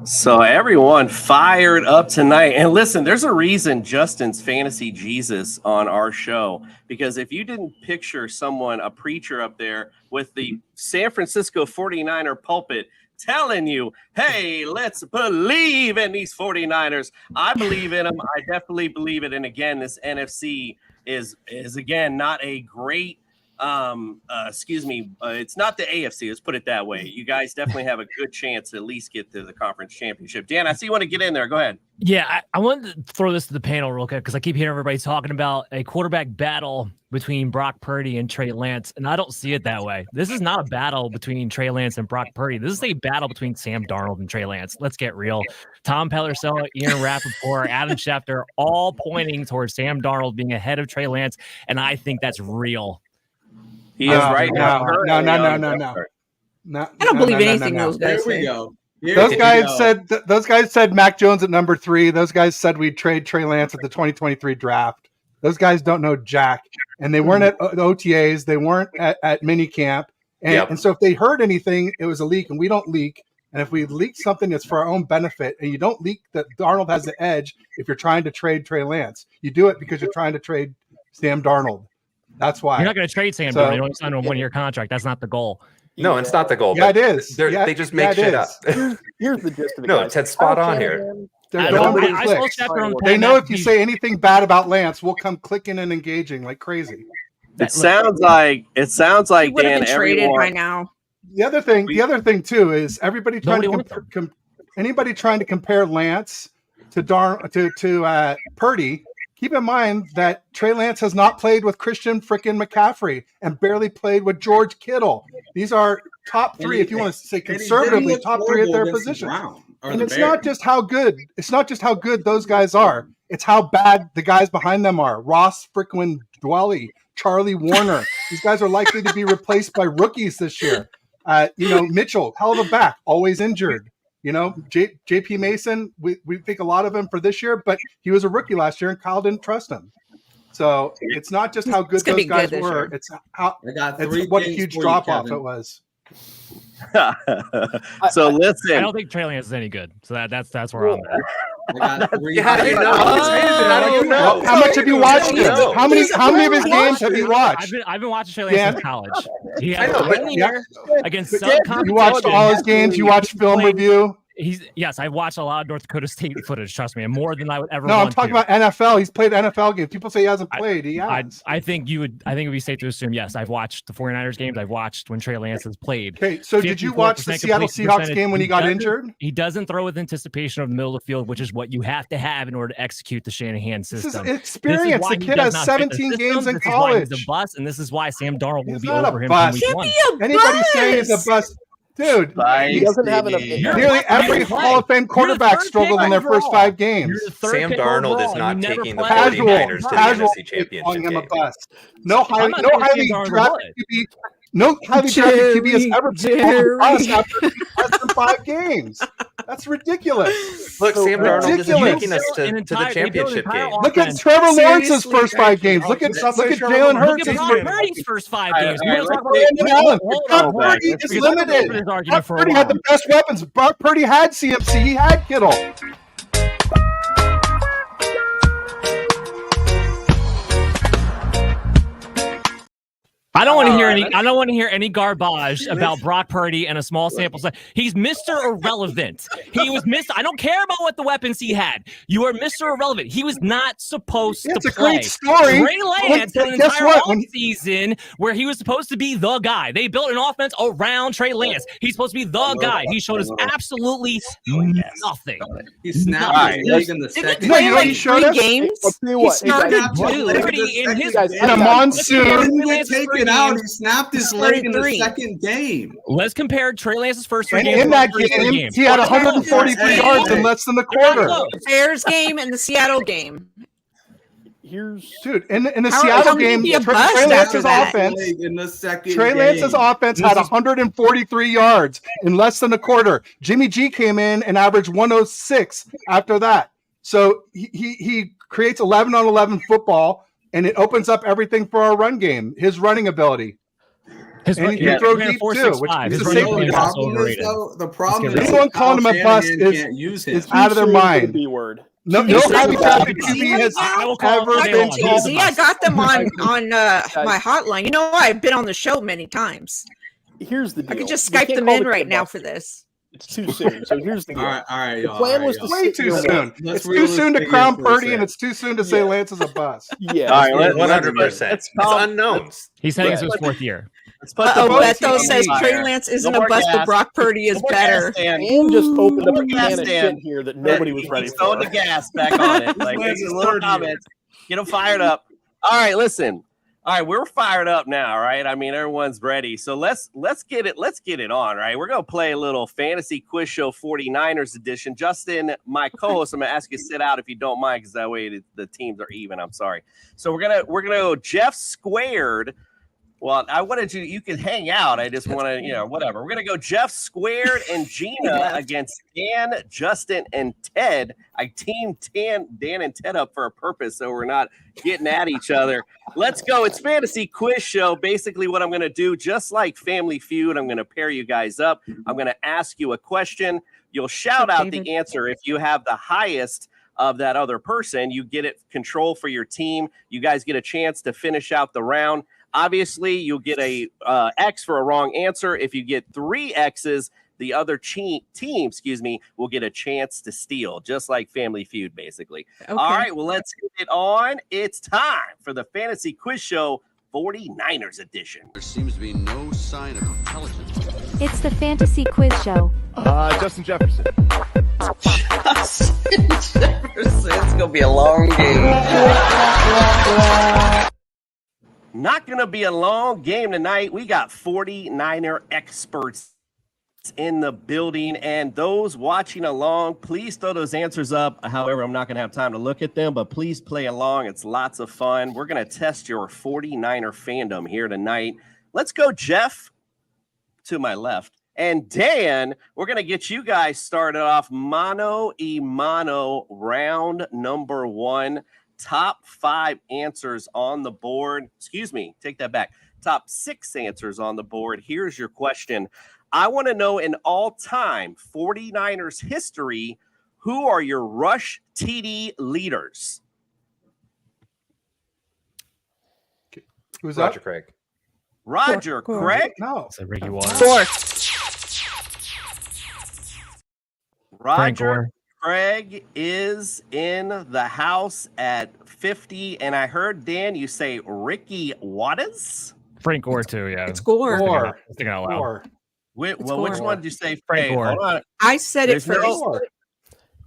So everyone fired up tonight. And listen, there's a reason Justin's Fantasy Jesus on our show, because if you didn't picture someone, a preacher up there with the San Francisco 49er pulpit telling you, hey, let's believe in these 49ers. I believe in them. I definitely believe it. And again, this NFC is again, not a great it's not the AFC. Let's put it that way. You guys definitely have a good chance to at least get to the conference championship. Dan, I see you want to get in there. Go ahead. Yeah, I wanted to throw this to the panel real quick because I keep hearing everybody talking about a quarterback battle between Brock Purdy and Trey Lance, and I don't see it that way. This is not a battle between Trey Lance and Brock Purdy. This is a battle between Sam Darnold and Trey Lance. Let's get real. Tom Pelissero, Ian Rappaport, Adam Schefter, all pointing towards Sam Darnold being ahead of Trey Lance, and I think that's real. He is right now. No. I don't believe anything those guys say. Those guys said Mac Jones at number 3. Those guys said we'd trade Trey Lance at the 2023 draft. Those guys don't know jack, and they weren't at the OTAs. They weren't at minicamp, and so if they heard anything, it was a leak, and we don't leak. And if we leak something that's for our own benefit, and you don't leak that Darnold has the edge, if you're trying to trade Trey Lance, you do it because you're trying to trade Sam Darnold. That's why. You're not going to trade Sam Darnold. You don't sign a 1-year contract. That's not the goal. No, it's not the goal. Yeah, it is. They just make shit up. Here's the gist of it. No, Ted's spot on here. They know if you say anything bad about Lance, we'll come clicking and engaging like crazy. It sounds like Dan. Traded by now. The other thing too is everybody trying to anybody trying to compare Lance to Purdy. Keep in mind that Trey Lance has not played with Christian frickin' McCaffrey and barely played with George Kittle. These are top 3, if you want to say conservatively, top 3 at their position. And it's not just how good. It's not just how good those guys are. It's how bad the guys behind them are. Ross frickin' Dwelly, Charlie Warner. These guys are likely to be replaced by rookies this year. Mitchell, hell of a back, always injured. JP Mason, we think a lot of him for this year, but he was a rookie last year and Kyle didn't trust him. So it's not just how good those guys were. It's what a huge drop off it was. So listen, I don't think Trey Lance is any good. So that's where I'm at. How much have you watched him? How many of his games have you watched? I've been watching Trey Lance since college. He had against you watched all his games. You watched film review. Yes, I watched a lot of North Dakota State footage. Trust me, and more than I would ever. No, I'm talking about NFL. He's played NFL games. People say he hasn't played. He has. I think it'd be safe to assume yes. I've watched the 49ers games. I've watched when Trey Lance has played. Okay, so did you watch the Seattle Seahawks game when he got injured? He doesn't throw with anticipation of the middle of the field, which is what you have to have in order to execute the Shanahan system. This is experience. The kid has 17 games in college. He's a bust, and this is why Sam Darnold will be not over a him. Bust. Anybody saying he's a bust? Dude, he doesn't have enough. Nearly every Hall of Fame quarterback struggled in their first 5 games. Sam Darnold is not taking the 49ers to the NFC Championship game. No highly drafted QB. No highly drafted QB has ever been us after less than 5 games. That's ridiculous. Look, Sam Darnold is taking us to the championship game. Look at Trevor Lawrence's first 5 games. Look at Jalen Hurts' first 5 games. Brock Purdy is limited. Brock Purdy had the best weapons. Brock Purdy had CMC. He had Kittle. I don't want to hear any. I don't want to hear any garbage about Brock Purdy and a small sample size. He's Mr. Irrelevant. He was Mr. I don't care about what the weapons he had. You are Mr. Irrelevant. He was not supposed to It's a play. great story. Trey Lance had an Guess entire what? offseason where he was supposed to be the guy. They built an offense around Trey Lance. He's supposed to be the guy. He showed us absolutely nothing. He snapped his leg in the second. play like he showed 3 us? games. I'll tell you He what, started What? 2. Liberty in his Guys, In a monsoon. He didn't get taken out. He snapped his leg in the Started 3. second game. Let's compare Trey Lance's first 3 And games. in that to the first 3 game, games. he had They're not 143 close. yards in less than the They're not quarter. close. Bears game and the Seattle game. Here's Dude, in the How Seattle can he game, be a Trey bust Lance's after that? offense, In the second Trey game. Lance's offense had 143 yards in less than a quarter. Jimmy G came in and averaged 106 after that. So he creates 11 on 11 football, and it opens up everything for our run game. His running ability. His And run- he can throw ran a deep, 4.65. too, which His is a running safety ability is valve. also overrated. The problem Let's is get Anyone calling him a Kyle bust Shanahan is can't use him. out of their the mind. B word. No He's highly not drafted bad. QB has I will call ever him been out. called. See, I got them on my hotline. You know, I've been on the show many times. Here's the deal. I could just We Skype can't them call in the right kid now bust. for this. It's too soon. So here's the deal. All right, The y'all. plan all was right, to y'all. Way sit too here soon. with- It's too soon to crown for a Purdy, and sec. it's too soon to say Yeah. Lance is a bust. Yeah. All right, 100%. let's It's call- unknowns. He's heading Yeah. into his 4th year. Let's put the Oh, boat Beto on says fire. Trey Lance isn't No a more bust, gas. but Brock Purdy is No more better. gas, Dan. And just opened up No a more gas, can of Dan. shit here that nobody was ready He's throwing for. the gas back on it. Like, Lance's just little third year. comments. Get them fired up. All right, listen. All right, we're fired up now, right? I mean, everyone's ready. So let's get it on, right? We're gonna play a little fantasy quiz show 49ers edition. Justin, my co-host, I'm gonna ask you to sit out if you don't mind, because that way the teams are even. I'm sorry. So we're gonna go Jeff squared. Well, I wanted you can hang out. I just want to, whatever. We're going to go Jeff squared and Gina against Dan, Justin, and Ted. I teamed Dan and Ted up for a purpose, so we're not getting at each other. Let's go. It's Fantasy Quiz Show. Basically, what I'm going to do, just like Family Feud, I'm going to pair you guys up. I'm going to ask you a question. You'll shout out the answer. If you have the highest of that other person, you get it control for your team. You guys get a chance to finish out the round. Obviously, you'll get a X for a wrong answer. If you get 3 X's, the other team, will get a chance to steal, just like Family Feud, basically. Okay. All right, well, let's get it on. It's time for the Fantasy Quiz Show 49ers edition. There seems to be no sign of intelligence. It's the Fantasy Quiz Show. Justin Jefferson. Justin Jefferson. It's going to be a long game. Not going to be a long game tonight. We got 49er experts in the building, and those watching along, please throw those answers up. However, I'm not going to have time to look at them, but please play along. It's lots of fun. We're going to test your 49er fandom here tonight. Let's go, Jeff, to my left. And Dan, we're going to get you guys started off mano a mano, round number 1. Top 5 answers on the board. Excuse me, take that back. Top 6 answers on the board. Here's your question. I want to know, in all-time 49ers history, who are your rush TD leaders? Who's Roger that? Craig. Roger Craig? No. It's Ricky Waters. Frank Roger Gore. Craig is in the house at 50, and I heard, Dan, you say Ricky Waters? Frank Gore too, yeah. It's Gore. Gore. Thinking out loud. Gore. Which Gore. one did you say? Frank Hey, Gore. hold on. I said it There's no- first.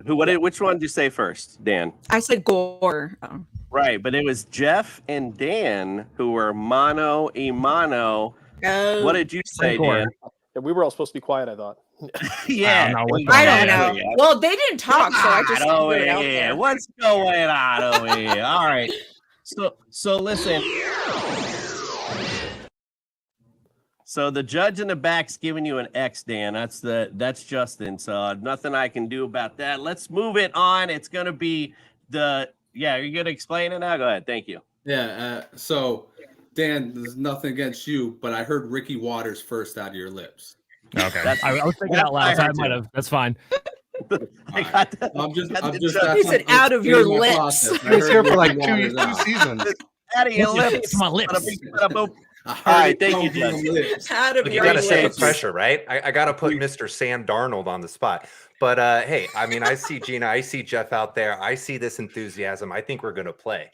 Which one did you say first, Dan? I said Gore. Oh. Right, but it was Jeff and Dan who were mano a mano. Oh. What did you say, Frank Gore. Dan? Yeah, we were all supposed to be quiet, I thought. Yeah. I don't know. Well, they didn't talk, so I just Oh, threw it out yeah. there. What's going on over here? All right. So listen. So the judge in the back's giving you an X, Dan. That's Justin. So nothing I can do about that. Let's move it on. It's gonna be you're gonna explain it now? Go ahead. Thank you. Yeah. So, Dan, there's nothing against you, but I heard Ricky Waters first out of your lips. Okay. I was thinking out loud, so I might have. That's fine. I'm just. He said out of your lips. He was here for like two seasons. Out of your lips. It's my lips. All right, thank you, Jeff. Out of Look, you your got to set the lips. pressure, right? I got to put Mr. Sam Darnold on the spot. But hey, I mean, I see Gina, I see Jeff out there. I see this enthusiasm. I think we're going to play.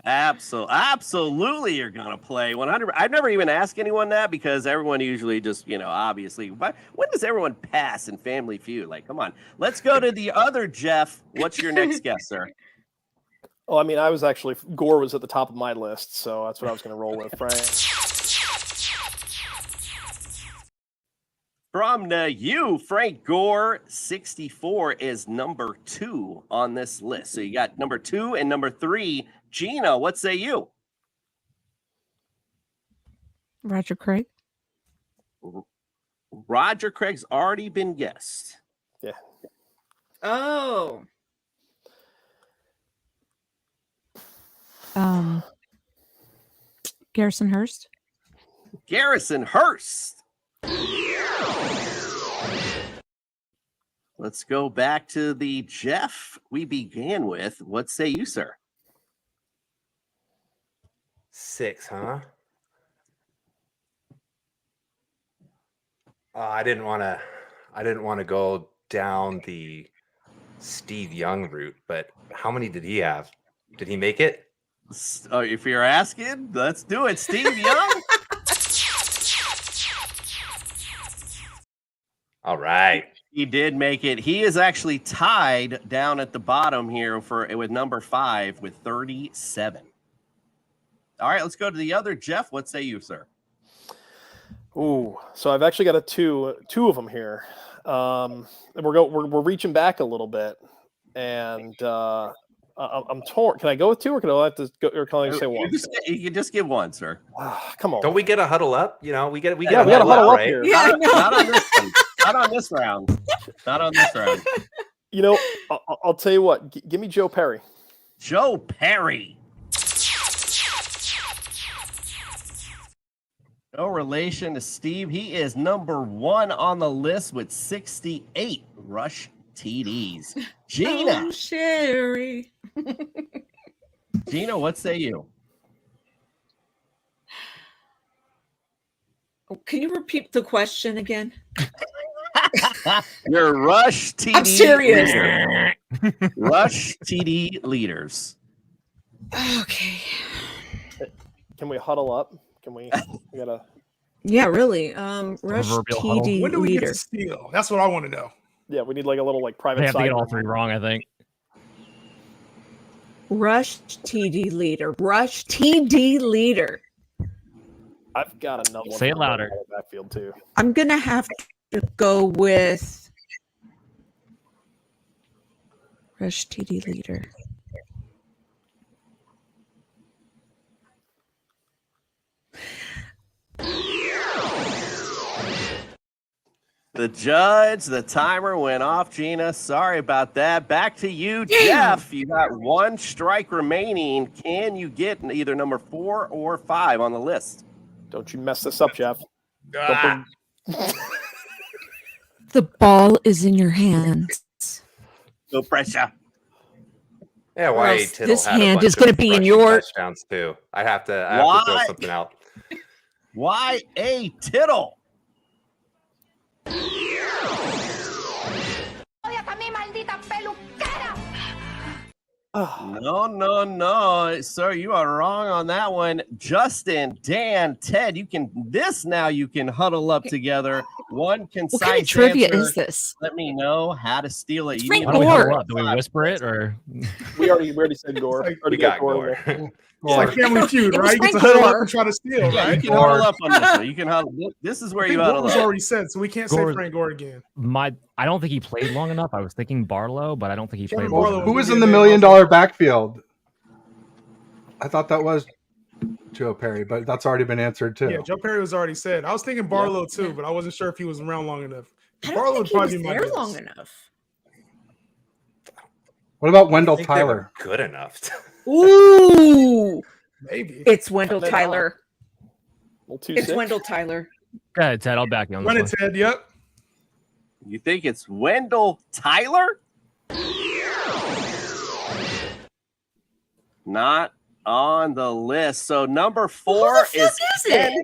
Absolutely, you're gonna play 100. I've never even asked anyone that because everyone usually just, obviously. But when does everyone pass in Family Feud? Like, come on, let's go to the other Jeff. What's your next guess, sir? Well, I mean, Gore was at the top of my list, so that's what I was going to roll with, Frank. From you, Frank Gore, 64 is number 2 on this list. So you got number 2 and number 3. Gina, what say you? Roger Craig. Roger Craig's already been guessed. Yeah. Oh. Garrison Hurst. Garrison Hurst. Let's go back to the Jeff we began with. What say you, sir? 6, huh? I didn't want to go down the Steve Young route, but how many did he have? Did he make it? If you're asking, let's do it. Steve Young. All right. He did make it. He is actually tied down at the bottom here with number 5 with 37. All right, let's go to the other Jeff. What say you, sir? Ooh, so I've actually got two of them here. And we're reaching back a little bit, and I'm torn. Can I go with 2, or can I have to go? Or can I say 1? You can just give 1, sir. Come on. Don't we get a huddle up? We get we got a huddle up right? here. Yeah, not on this one. Not on this round. Not on this round. I'll tell you what. Give me Joe Perry. Joe Perry. No relation to Steve. He is number 1 on the list with 68 rush TDs. Gina. Oh, Sherry. Gina, what say you? Can you repeat the question again? Your rush TD. I'm serious. Leader. Rush TD leaders. Okay. Can we huddle up? Can we gotta. Yeah, really. Rush TD When do we get leader. to steal? That's what I want to know. Yeah, we need like a little private. They have to side get all room. 3 wrong, I think. Rush TD leader. Rush TD leader. I've got another one. Say it louder. Backfield too. I'm gonna have to go with Rush TD leader. The timer went off, Gina. Sorry about that. Back to you, Jeff. You got 1 strike remaining. Can you get either number 4 or 5 on the list? Don't you mess this up, Jeff. The ball is in your hands. No pressure. Yeah, why Tittle this had a hand bunch is going to of be in rushing your. touchdowns too. I have to throw something out. Why a Tittle? No, sir, you are wrong on that one. Justin, Dan, Ted, you can huddle up together. One concise What kind of trivia answer. is this? Let me know how to steal it. Frank Why don't we Gore. huddle up? Do we whisper it or? We already said Gore. We got Gore. It's like Family Feud, It was right? You get to Frank huddle up Gore. and try to steal, Yeah, right? you can huddle up on this one. You can huddle. This is where I think you Gore huddle was up. already said, so we can't say Gore- Frank Gore again. I don't think he played long enough. I was thinking Barlow, but I don't think he Kevin played long Barlow enough. Who was in the $1 million backfield? I thought that was Joe Perry, but that's already been answered too. Yeah, Joe Perry was already said. I was thinking Barlow too, but I wasn't sure if he was around long enough. I Barlow don't would think he was probably be my there guess. long enough. What about Wendell I think they were Tyler? good enough. Ooh, Maybe. it's Wendell Cut that Tyler. Too It's sick. Wendell Tyler. Go ahead, Ted. I'll back you on Run this it, one. Ted. Yep. You think it's Wendell Tyler? Not on the list. So number 4 is Ken.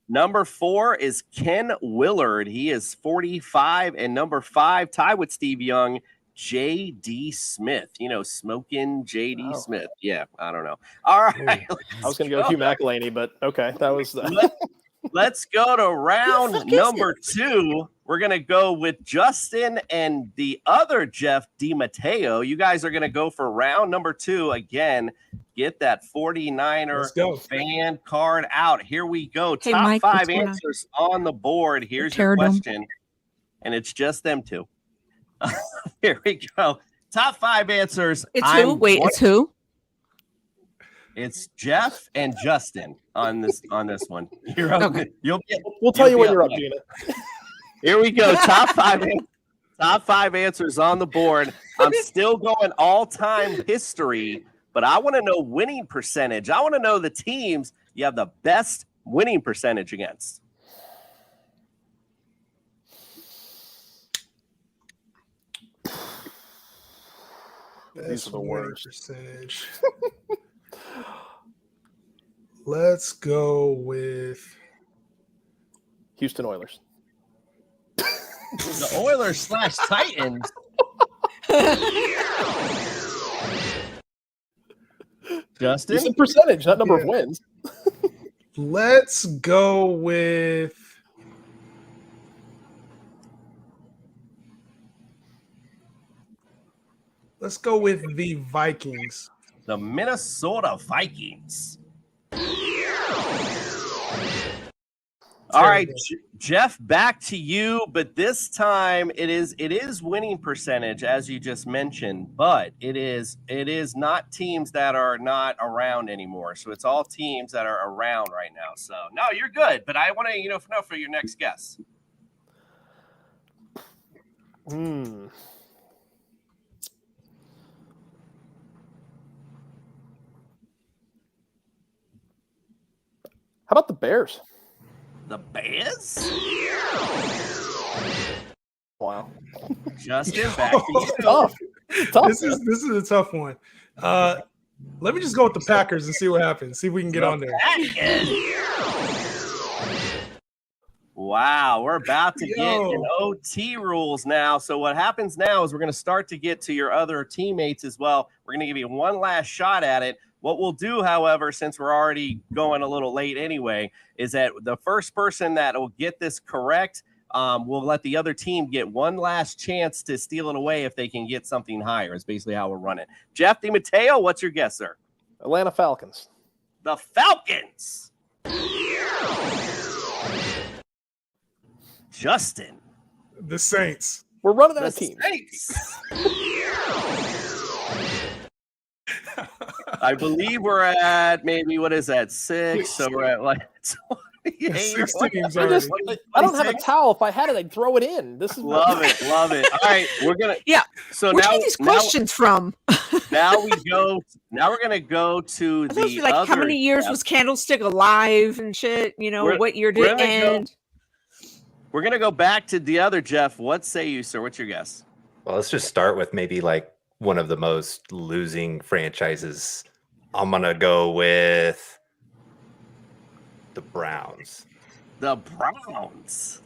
Number 4 is Ken Willard. He is 45. And number 5, tied with Steve Young, J.D. Smith. You know, smoking J.D. Smith. Yeah, I don't know. All right. I was going to go Hugh McElhaney, but okay, that was Let's go to round number 2. We're going to go with Justin and the other Jeff DiMatteo. You guys are going to go for round number 2 again. Get that 49er fan card out. Here we go. Hey, Top Mike, 5 answers on the board. Here's your question. And it's just them two. Here we go. Top 5 answers. It's who? Wait, it's who? It's Jeff and Justin on this one. You're up. Okay. We'll tell you when you're up, Gina. Here we go. Top 5 answers on the board. I'm still going all-time history, but I want to know winning percentage. I want to know the teams you have the best winning percentage against. These are the worst. Percentage. Let's go with Houston Oilers. The Oilers / Titans. Justin? You said percentage, not number of wins. Let's go with the Vikings. The Minnesota Vikings. All right, Jeff, back to you, but this time it is winning percentage, as you just mentioned, but it is not teams that are not around anymore. So it's all teams that are around right now. So no, you're good, but I want to know for your next guess. How about the Bears? The Bears? Wow. Justin, back to you. Tough. This is a tough one. Let me just go with the Packers and see what happens. See if we can get on there. Wow, we're about to get in OT rules now. So what happens now is we're going to start to get to your other teammates as well. We're going to give you one last shot at it. What we'll do, however, since we're already going a little late anyway, is that the first person that will get this correct, we'll let the other team get one last chance to steal it away if they can get something higher. Is basically how we'll run it. Jeff DiMatteo, what's your guess, sir? Atlanta Falcons. The Falcons. Justin. The Saints. We're running out of teams. Saints. I believe we're at maybe, what is that, 6? So we're at like 28. 6 teams I don't have a towel. If I had it, I'd throw it in. This is love it. All right, we're gonna. Yeah. So where now are these questions from? Now we're gonna go to the like other. How many years was Candlestick alive and shit? You know, what year did it end? We're gonna go back to the other Jeff. What say you, sir? What's your guess? Well, let's just start with maybe like one of the most losing franchises. I'm gonna go with the Browns. The Browns.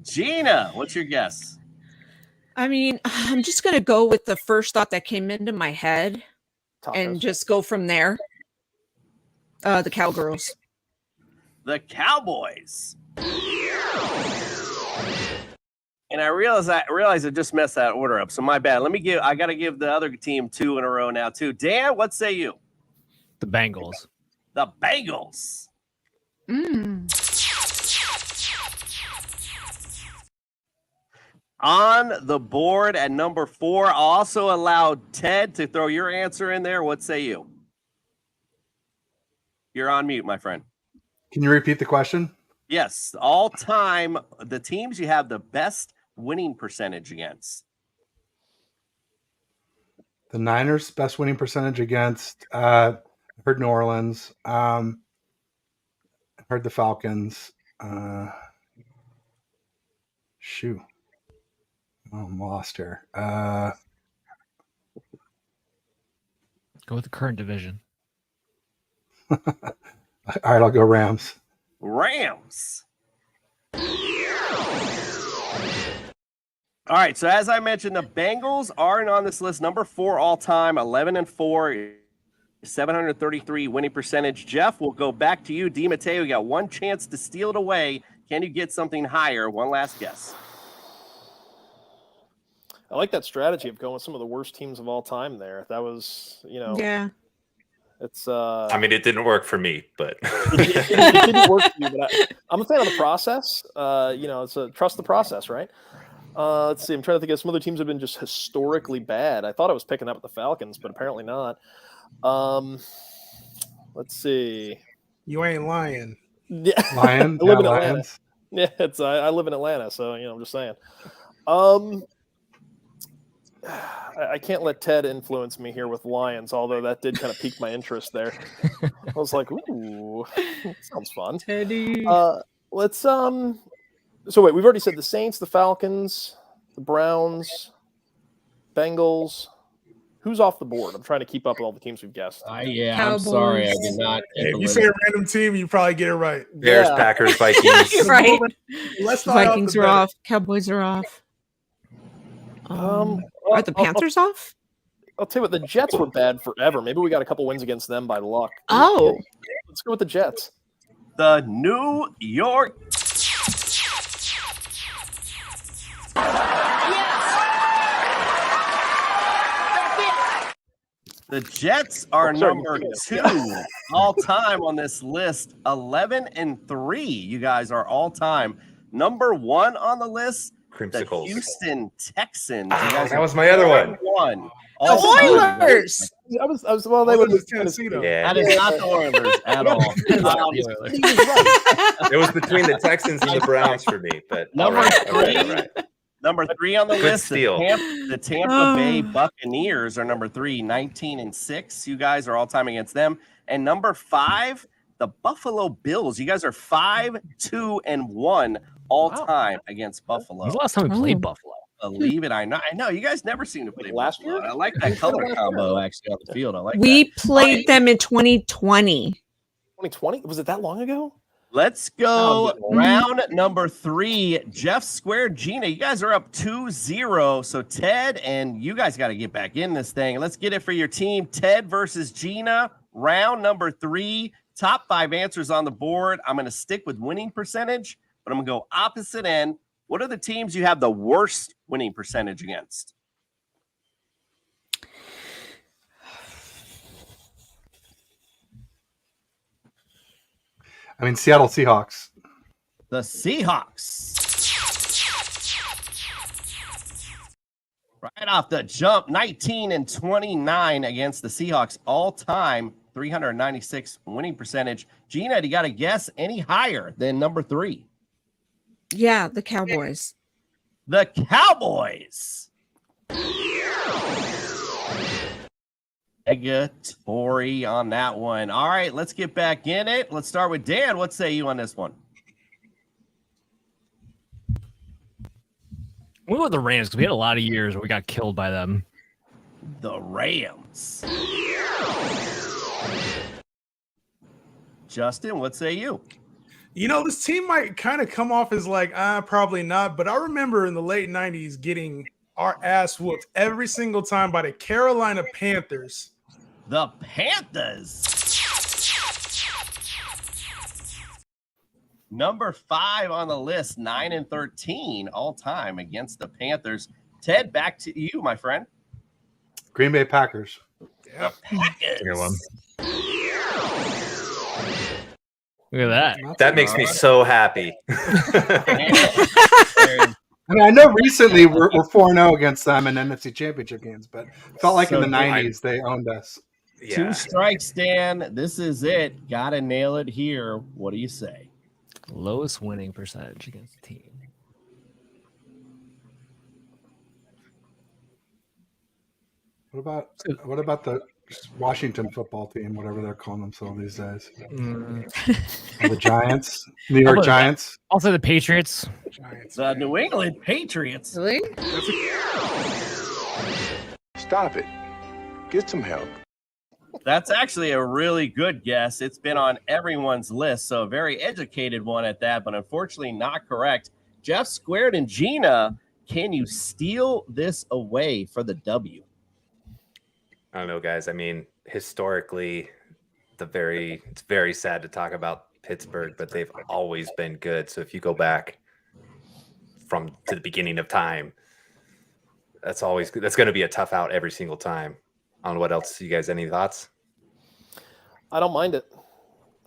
Gina, what's your guess? I mean, I'm just gonna go with the first thought that came into my head and just go from there. The Cowgirls. The Cowboys. And I realize I just messed that order up. So my bad. I got to give the other team 2 in a row now too. Dan, what say you? The Bengals. The Bengals. On the board at number 4, also allowed Ted to throw your answer in there. What say you? You're on mute, my friend. Can you repeat the question? Yes, all time, the teams you have the best winning percentage against. The Niners, best winning percentage against. Heard New Orleans. Heard the Falcons. Shoot. Oh, I'm lost here. Go with the current division. All right, I'll go Rams. Rams. All right, so as I mentioned, the Bengals aren't on this list. Number 4 all time, 11-4, 733 winning percentage. Jeff, we'll go back to you. DiMatteo, you got one chance to steal it away. Can you get something higher? One last guess. I like that strategy of going with some of the worst teams of all time there. That was, Yeah. It's I mean, it didn't work for me, but it didn't work for you. But I'm a fan of the process. It's trust the process, right? Let's see. I'm trying to think of some other teams that have been just historically bad. I thought I was picking up with the Falcons, but apparently not. Let's see. You ain't lying. Yeah, Lion. I live in Yeah, Atlanta. Lions. Yeah, I live in Atlanta, so I'm just saying. I can't let Ted influence me here with Lions, although that did kind of pique my interest there. I was like, ooh, sounds fun. Teddy. Let's So wait, we've already said the Saints, the Falcons, the Browns, Bengals. Who's off the board? I'm trying to keep up with all the teams we've guessed. Yeah, Cowboys. I'm sorry, I did not. Hey, if you say a random team, you probably get it right. Bears, Yeah. Packers, Vikings. Right. Let's start off Vikings the are better. off. Cowboys are off. Are the Panthers off? I'll tell you what, the Jets were bad forever. Maybe we got a couple wins against them by luck. Oh. Let's go with the Jets. The New York. The Jets are number 2 all time on this list, 11-3. You guys are all time. Number 1 on the list, the Creamsicles. Houston Texans. Ah, You guys that are was my other one. 4-1. The Oilers. I was well, they would Oilers, Tennessee, though. Yeah, That is not the Oilers at all. it was between the Texans and the Browns for me. But Number all right, all right, 3. all right. Number 3 on the Good list, steal. the Tampa Bay Buccaneers are number 3, 19-6. You guys are all time against them. And number 5, the Buffalo Bills. You guys are 5-2-1 all time against Buffalo. When's the last time we played Buffalo? Believe it, I know. You guys never seem to play last Buffalo. year? I like that color combo actually on the field. I like We that. played them in 2020. 2020? Was it that long ago? Let's go Oh, round number 3. Jeff Square, Gina, you guys are up 2-0. So Ted and you guys got to get back in this thing. Let's get it for your team. Ted versus Gina, round number 3. Top 5 answers on the board. I'm going to stick with winning percentage, but I'm going to go opposite end. What are the teams you have the worst winning percentage against? I mean, Seattle Seahawks. The Seahawks. Right off the jump, 19-29 against the Seahawks all time, 396 winning percentage. Gina, do you got to guess any higher than number 3? Yeah, the Cowboys. The Cowboys. Negatory on that one. All right, let's get back in it. Let's start with Dan. What say you on this one? We'll go with the Rams because we had a lot of years where we got killed by them. The Rams. Justin, what say you? You know, this team might kind of come off as like, probably not. But I remember in the late 90s getting our ass whooped every single time by the Carolina Panthers. The Panthers. Number 5 on the list, 9-13 all time against the Panthers. Ted, back to you, my friend. Green Bay Packers. The Packers. Good one. Look at that. That makes me so happy. I mean, I know recently we're 4-0 against them in NFC Championship games, but it felt like in the 90s they owned us. Yeah. 2 strikes, Dan. This is it. Gotta nail it here. What do you say? Lowest winning percentage against the team. What about the Washington football team, whatever they're calling themselves these days? Or the Giants, New York Giants. Also the Patriots. The New England Patriots. Really? Stop it. Get some help. That's actually a really good guess. It's been on everyone's list, so a very educated one at that, but unfortunately not correct. Jeff Squared and Gina, can you steal this away for the W? I don't know, guys. I mean, historically, it's very sad to talk about Pittsburgh, but they've always been good. So if you go back to the beginning of time, that's going to be a tough out every single time. On what else? You guys, any thoughts? I don't mind it.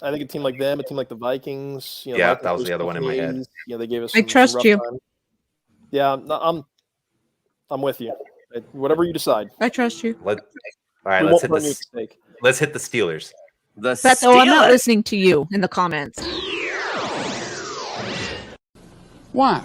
I think a team like them, a team like the Vikings, yeah, that was the other one in my head. They gave us. I trust you. Time. Yeah, I'm with you. Whatever you decide. I trust you. All right, let's hit the Steelers. Beth, I'm not listening to you in the comments. Why?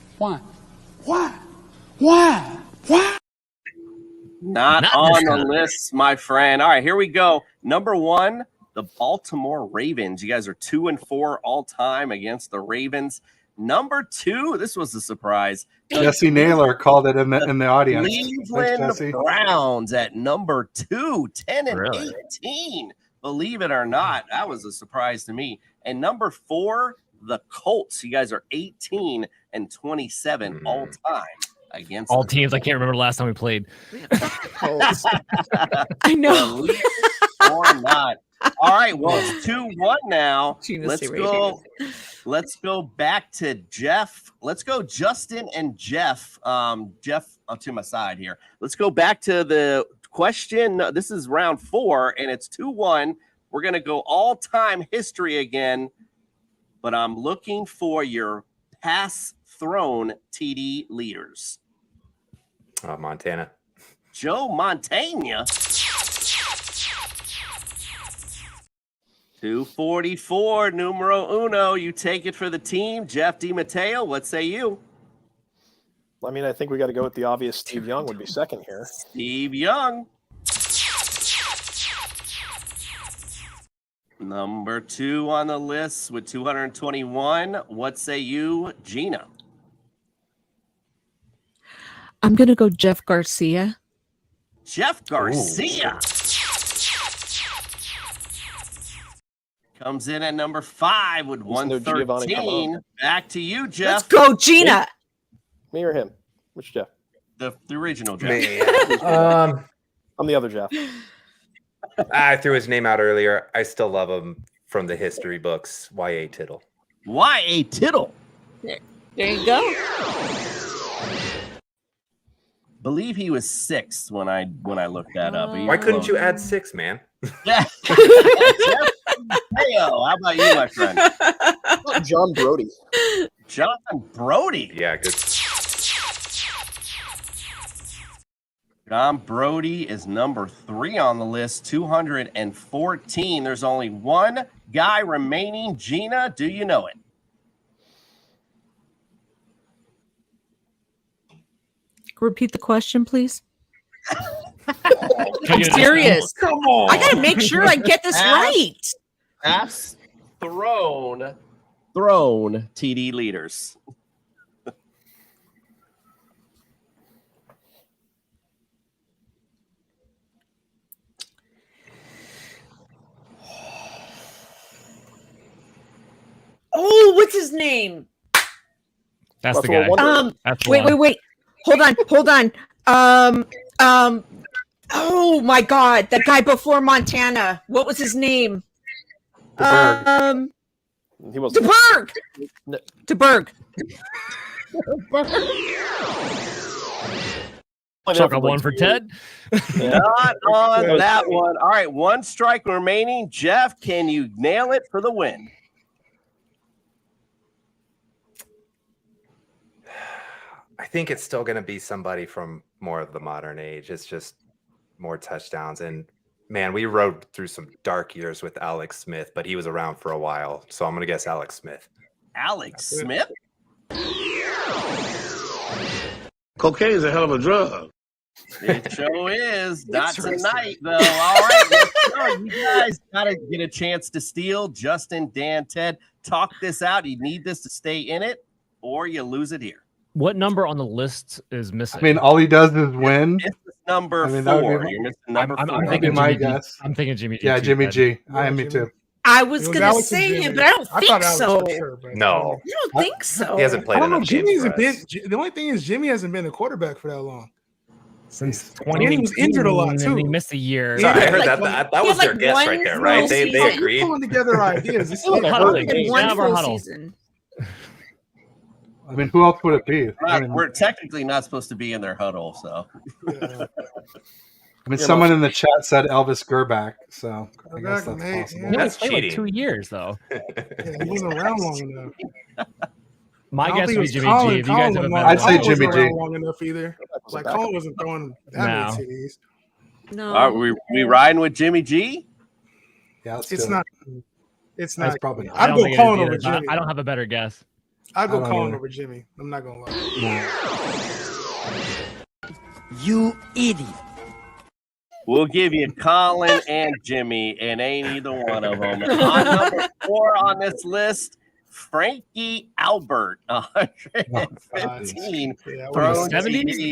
Not on the list, my friend. All right, here we go. Number 1, the Baltimore Ravens. You guys are 2-4 all time against the Ravens. Number 2, this was a surprise. Jesse Naylor called it in the audience. Cleveland Browns at number 2, 10-18. Believe it or not, that was a surprise to me. And number 4, the Colts. You guys are 18-27 all time against all teams. I can't remember the last time we played. I know. Believe it or not. All right, well, it's 2-1 now. Let's go back to Jeff. Let's go Justin and Jeff. Jeff, to my side here. Let's go back to the question. This is round 4, and it's 2-1. We're going to go all-time history again, but I'm looking for your pass thrown TD leaders. Montana. Joe Montana. 244, numero uno. You take it for the team. Jeff DiMatteo, what say you? I mean, I think we got to go with the obvious. Steve Young would be second here. Steve Young. Number 2 on the list with 221. What say you, Gina? I'm going to go Jeff Garcia. Jeff Garcia. Ooh. Comes in at number 5 with 113. Back to you, Jeff. Let's go, Gina. Me or him? Which Jeff? The original Jeff. I'm the other Jeff. I threw his name out earlier. I still love him from the history books. Y.A. Tittle. Y.A. Tittle. There you go. Believe he was 6 when I looked that up. Why couldn't you add 6, man? Yeah. Hey, how about you, my friend? John Brody. John Brody. Yeah, good. John Brody is number 3 on the list, 214. There's only one guy remaining. Gina, do you know it? Repeat the question, please. I'm serious. Come on. I gotta make sure I get this right. Pass thrown TD leaders. Oh, what's his name? That's the guy. Wait. Hold on. Oh my God, that guy before Montana. What was his name? He was DeBerg. DeBerg. Chuck a one for Ted. Not on that one. All right, one strike remaining. Jeff, can you nail it for the win? I think it's still going to be somebody from more of the modern age. It's just more touchdowns. And man, we rode through some dark years with Alex Smith, but he was around for a while. So I'm going to guess Alex Smith. Alex Smith? Cocaine is a hell of a drug. It sure is. Not tonight, though. All right, let's go. You guys got to get a chance to steal. Justin, Dan, Ted, talk this out. You need this to stay in it, or you lose it here. What number on the list is missing? I mean, all he does is win. It's the number I mean, that would be 4. You're missing number 4. I'm That'd be thinking my Jimmy G. guess. I'm thinking Jimmy G. Yeah, too, Jimmy Ted. G. I Yeah, am me Jimmy. too. I was It was gonna Alex and say him, Jimmy. but I don't I think thought Alex so. for sure, but No, I don't think so. he hasn't I played don't know. enough Jimmy games for hasn't been. us. The only thing is Jimmy hasn't been a quarterback for that long. Since And he was injured a lot, 2018, and he too. missed a year. Yeah, Sorry, I he heard had that. like That he was had their like guess one right there, full right? They season. agreed. Pulling together ideas. This Little is huddle, hard. baby. One Have our full huddle. season. I mean, who else would it be? We're technically not supposed to be in their huddle, so. Yeah. I mean, someone in the chat said Elvis Gerback, so I guess that's Mate, possible. yeah. He only That's played like cheating. 2 years, though. Yeah, he wasn't around long enough. My I don't guess think would it be was Jimmy Colin. G. If you guys have a better I'd say Colin wasn't Jimmy G. around long enough either. Like Colin wasn't throwing that No. many TDs. No. Are we riding with Jimmy G? Yeah, let's It's do not. it. It's That's not. probably not. I I'd don't go think it is Colin either, over but Jimmy. I don't have a better guess. I'd I go don't Colin either. over Jimmy. I'm not gonna lie. You idiot. We'll give you Colin and Jimmy, and ain't either one of them. On number 4 on this list, Frankie Albert, 115 Yeah, I thrown wouldn't TDs.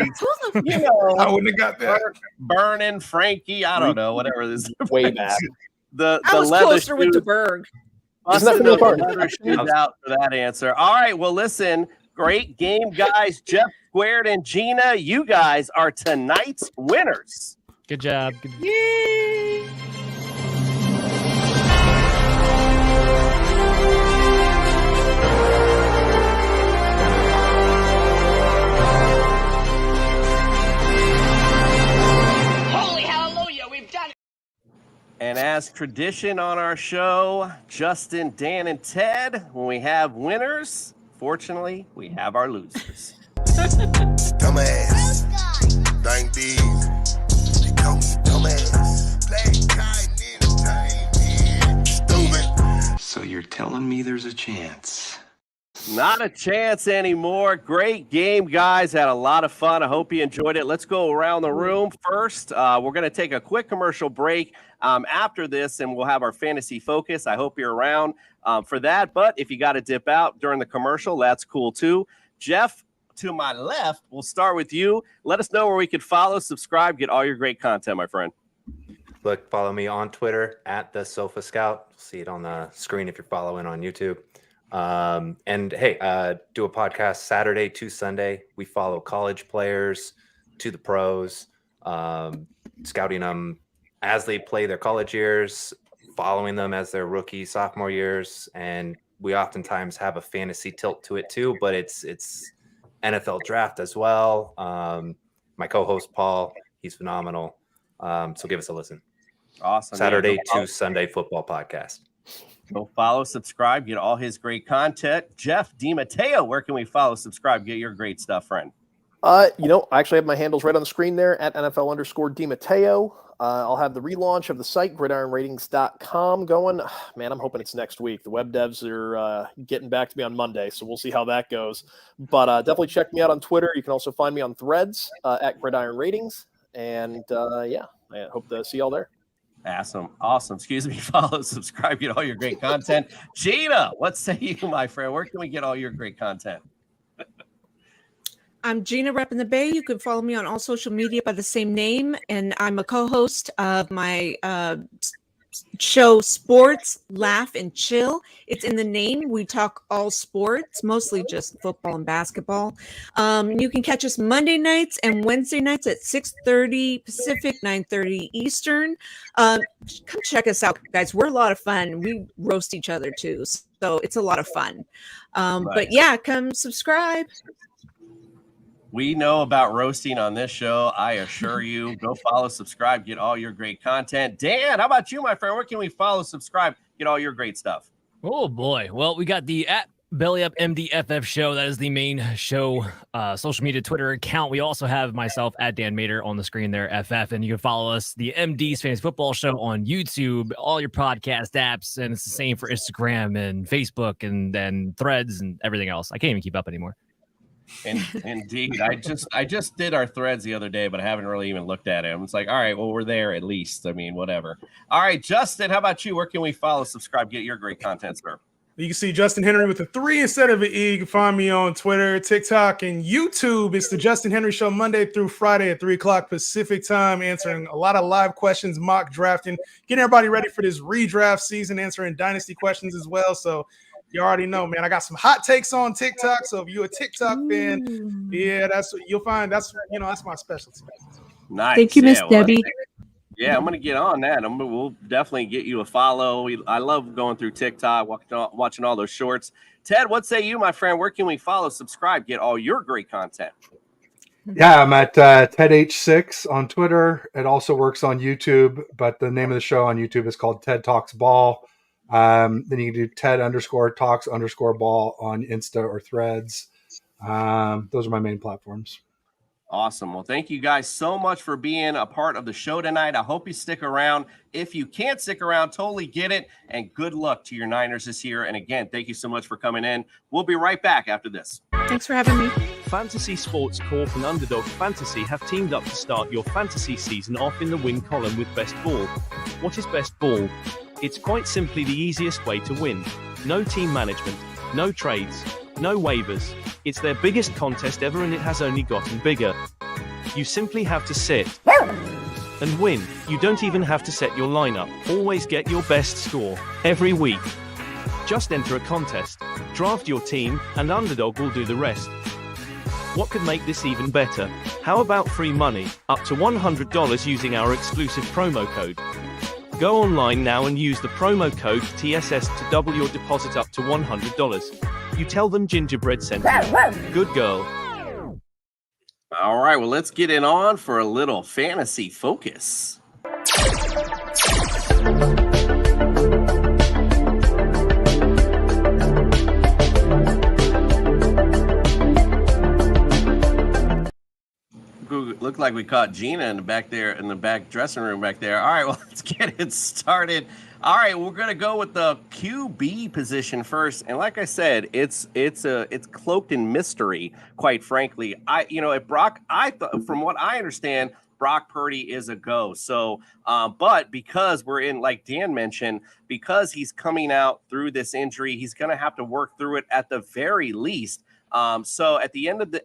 have- You know, I wouldn't have got that. Burning Frankie, I don't know, whatever this is. Way back. The I was leather closer with the shoes, Berg. Isn't that busted from the the park? leather shoes out for that answer. All right, well, listen, great game, guys. Jeff Squared and Gina, you guys are tonight's winners. Good job. Good. Yay! Holy hallelujah, we've done it. And as tradition on our show, Justin, Dan, and Ted, when we have winners, fortunately, we have our losers. Dumbass. Thank these. They call me dumbass. Play kind entertainment. Stupid. So you're telling me there's a chance? Not a chance anymore. Great game, guys. Had a lot of fun. I hope you enjoyed it. Let's go around the room first. We're going to take a quick commercial break after this, and we'll have our fantasy focus. I hope you're around for that. But if you got to dip out during the commercial, that's cool too. Jeff, to my left, we'll start with you. Let us know where we could follow, subscribe, get all your great content, my friend. Look, follow me on Twitter at the Sofa Scout. See it on the screen if you're following on YouTube. And hey, do a podcast Saturday to Sunday. We follow college players to the pros, scouting them as they play their college years, following them as their rookie, sophomore years. And we oftentimes have a fantasy tilt to it too, but it's NFL draft as well. My co-host Paul, he's phenomenal. So give us a listen. Awesome. Saturday to Sunday football podcast. Go follow, subscribe, get all his great content. Jeff DiMatteo, where can we follow, subscribe, get your great stuff, friend? I actually have my handles right on the screen there at NFL_DiMatteo. I'll have the relaunch of the site, gridironratings.com, going. Man, I'm hoping it's next week. The web devs are getting back to me on Monday, so we'll see how that goes. But definitely check me out on Twitter. You can also find me on Threads at Gridiron Ratings. And I hope to see y'all there. Awesome. Excuse me. Follow, subscribe, get all your great content. Gina, what say you, my friend? Where can we get all your great content? I'm Gina Rep in the Bay. You can follow me on all social media by the same name, and I'm a co-host of my show Sports, Laugh, and Chill. It's in the name. We talk all sports, mostly just football and basketball. You can catch us Monday nights and Wednesday nights at 6:30 Pacific, 9:30 Eastern. Come check us out, guys. We're a lot of fun. We roast each other too, so it's a lot of fun. But yeah, come subscribe. We know about roasting on this show. I assure you. Go follow, subscribe, get all your great content. Dan, how about you, my friend? Where can we follow, subscribe, get all your great stuff? Oh boy. Well, we got the at Belly Up MDFF show. That is the main show social media Twitter account. We also have myself at Dan Mater on the screen there, FF, and you can follow us, the MD's Fantasy Football Show, on YouTube, all your podcast apps, and it's the same for Instagram and Facebook and then Threads and everything else. I can't even keep up anymore. Indeed. I just did our Threads the other day, but I haven't really even looked at it. It's like, all right, well, we're there at least. I mean, whatever. All right, Justin, how about you? Where can we follow, subscribe, get your great content, sir? You can see Justin Henry with a 3 instead of an E. You can find me on Twitter, TikTok, and YouTube. It's the Justin Henry Show Monday through Friday at 3 o'clock Pacific time, answering a lot of live questions, mock drafting, getting everybody ready for this redraft season, answering dynasty questions as well. So you already know, man. I got some hot takes on TikTok. So if you're a TikTok fan, yeah, you'll find that's my specialty. Nice. Thank you, Miss Yeah, Debbie. Yeah, I'm gonna get on that. We'll definitely get you a follow. I love going through TikTok, watching all those shorts. Ted, what say you, my friend? Where can we follow, subscribe, get all your great content? Yeah, I'm at TedH6 on Twitter. It also works on YouTube, but the name of the show on YouTube is called Ted Talks Ball. Then you can do Ted_Talks_Ball on Insta or Threads. Those are my main platforms. Awesome. Well, thank you guys so much for being a part of the show tonight. I hope you stick around. If you can't stick around, totally get it. And good luck to your Niners this year. And again, thank you so much for coming in. We'll be right back after this. Thanks for having me. Fantasy Sports Corp and Underdog Fantasy have teamed up to start your fantasy season off in the win column with Best Ball. What is Best Ball? It's quite simply the easiest way to win. No team management, no trades, no waivers. It's their biggest contest ever and it has only gotten bigger. You simply have to sit and win. You don't even have to set your lineup. Always get your best score every week. Just enter a contest, draft your team, and Underdog will do the rest. What could make this even better? How about free money, up to $100 using our exclusive promo code? Go online now and use the promo code TSS to double your deposit up to $100. You tell them Gingerbread sent you. Good girl. All right, well, let's get it on for a little fantasy focus. Looked like we caught Gina in the back there, in the back dressing room back there. All right, well, let's get it started. All right, we're gonna go with the QB position first, and like I said, it's cloaked in mystery. Quite frankly, if Brock, from what I understand, Brock Purdy is a go. So, but because we're in, like Dan mentioned, because he's coming out through this injury, he's gonna have to work through it at the very least. So at the end of the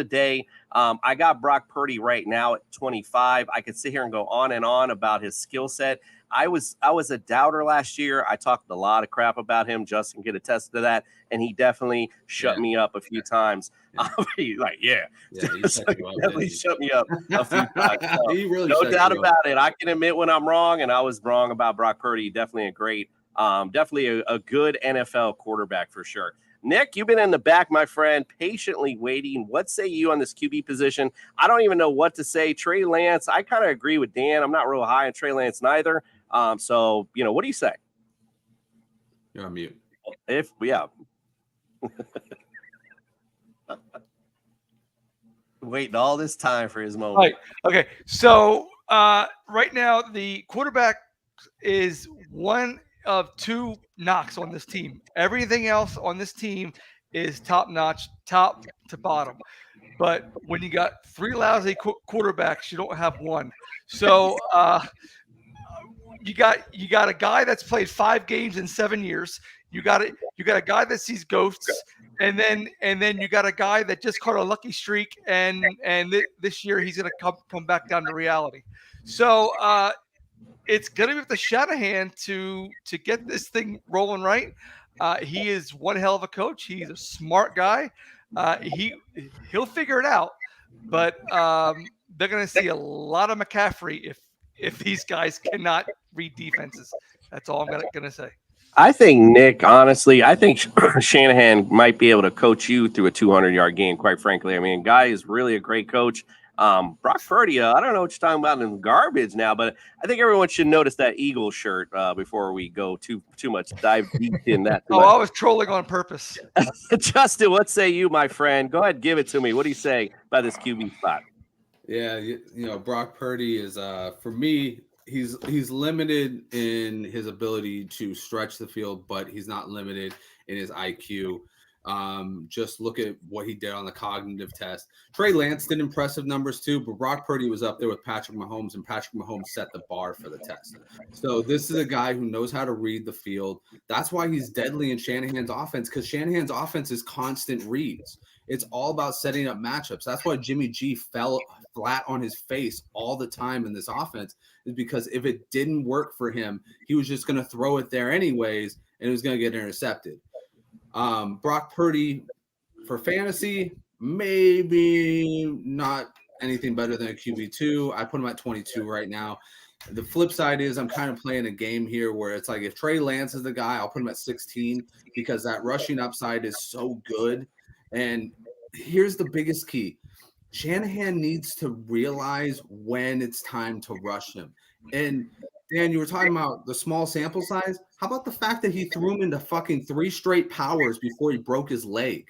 day, I got Brock Purdy right now at 25. I could sit here and go on and on about his skill set. I was a doubter last year. I talked a lot of crap about him. Justin could attest to that, and he definitely shut me up a few times. He's like, he definitely shut me up a few times. So, He really no shut doubt you up. about it. I can admit when I'm wrong, and I was wrong about Brock Purdy. Definitely a great, definitely a good NFL quarterback for sure. Nick, you've been in the back, my friend, patiently waiting. What say you on this QB position? I don't even know what to say. Trey Lance, I kind of agree with Dan. I'm not real high on Trey Lance neither. So, what do you say? You're on mute. Waiting all this time for his moment. Right. Okay. So right now, the quarterback is one of two knocks on this team. Everything else on this team is top notch, top to bottom. But when you got three lousy quarterbacks, you don't have one. So you got a guy that's played 5 games in 7 years. You got a guy that sees ghosts, and then you got a guy that just caught a lucky streak, and this year he's gonna come back down to reality. So it's gonna be with the Shanahan to get this thing rolling right. He is one hell of a coach. He's a smart guy. He'll figure it out, but they're gonna see a lot of McCaffrey if these guys cannot read defenses. That's all I'm gonna say. I think, Nick, honestly, I think Shanahan might be able to coach you through a 200-yard game, quite frankly. I mean, guy is really a great coach. Brock Purdy, I don't know what you're talking about in garbage now, but I think everyone should notice that Eagle shirt before we go too much dive deep in that. I was trolling on purpose. Justin, what say you, my friend? Go ahead, give it to me. What do you say about this QB spot? Yeah, Brock Purdy is for me, he's limited in his ability to stretch the field, but he's not limited in his IQ. Just look at what he did on the cognitive test. Trey Lance did impressive numbers too, but Brock Purdy was up there with Patrick Mahomes, and Patrick Mahomes set the bar for the test. So this is a guy who knows how to read the field. That's why he's deadly in Shanahan's offense, because Shanahan's offense is constant reads. It's all about setting up matchups. That's why Jimmy G fell flat on his face all the time in this offense, is because if it didn't work for him, he was just going to throw it there anyways, and it was going to get intercepted. Brock Purdy for fantasy, maybe not anything better than a QB2. I put him at 22 right now. The flip side is I'm kind of playing a game here where it's like if Trey Lance is the guy, I'll put him at 16 because that rushing upside is so good. And here's the biggest key. Shanahan needs to realize when it's time to rush him. And Dan, you were talking about the small sample size. How about the fact that he threw him into fucking 3 straight powers before he broke his leg?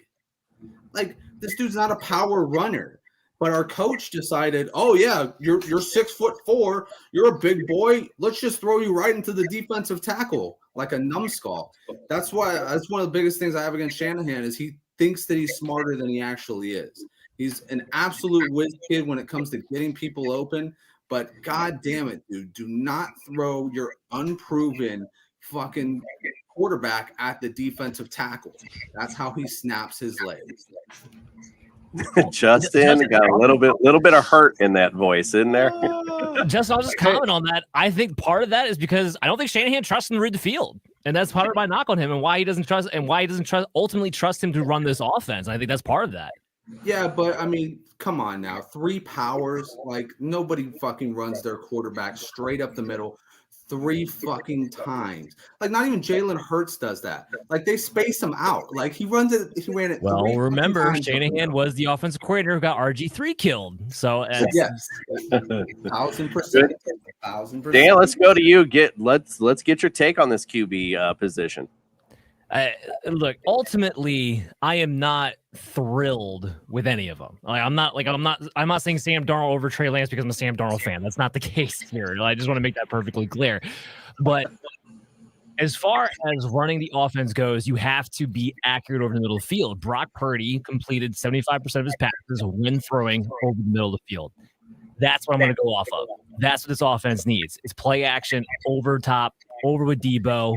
Like, this dude's not a power runner. But our coach decided, oh yeah, you're 6'4", you're a big boy. Let's just throw you right into the defensive tackle like a numbskull. That's one of the biggest things I have against Shanahan is he thinks that he's smarter than he actually is. He's an absolute whiz kid when it comes to getting people open. But god damn it, dude, do not throw your unproven fucking quarterback at the defensive tackle. That's how he snaps his legs. Justin got a little bit of hurt in that voice, isn't there? Justin, I'll just comment on that. I think part of that is because I don't think Shanahan trusts him to read the field, and that's part of my knock on him, and why he doesn't ultimately trust him to run this offense. I think that's part of that. Yeah, but I mean, come on now, 3 powers, like nobody fucking runs their quarterback straight up the middle 3 fucking times. Like not even Jalen Hurts does that. Like they space him out. Like he ran it. Well, remember Shanahan was the offensive coordinator who got RG3 killed. So yes, 1,000%. 1,000%. Dan, let's go to you. Let's get your take on this QB position. Look, ultimately, I am not thrilled with any of them. I'm not saying Sam Darnold over Trey Lance because I'm a Sam Darnold fan. That's not the case here. I just want to make that perfectly clear. But as far as running the offense goes, you have to be accurate over the middle of the field. Brock Purdy completed 75% of his passes when throwing over the middle of the field. That's what I'm going to go off of. That's what this offense needs. It's play action over top, over with Debo.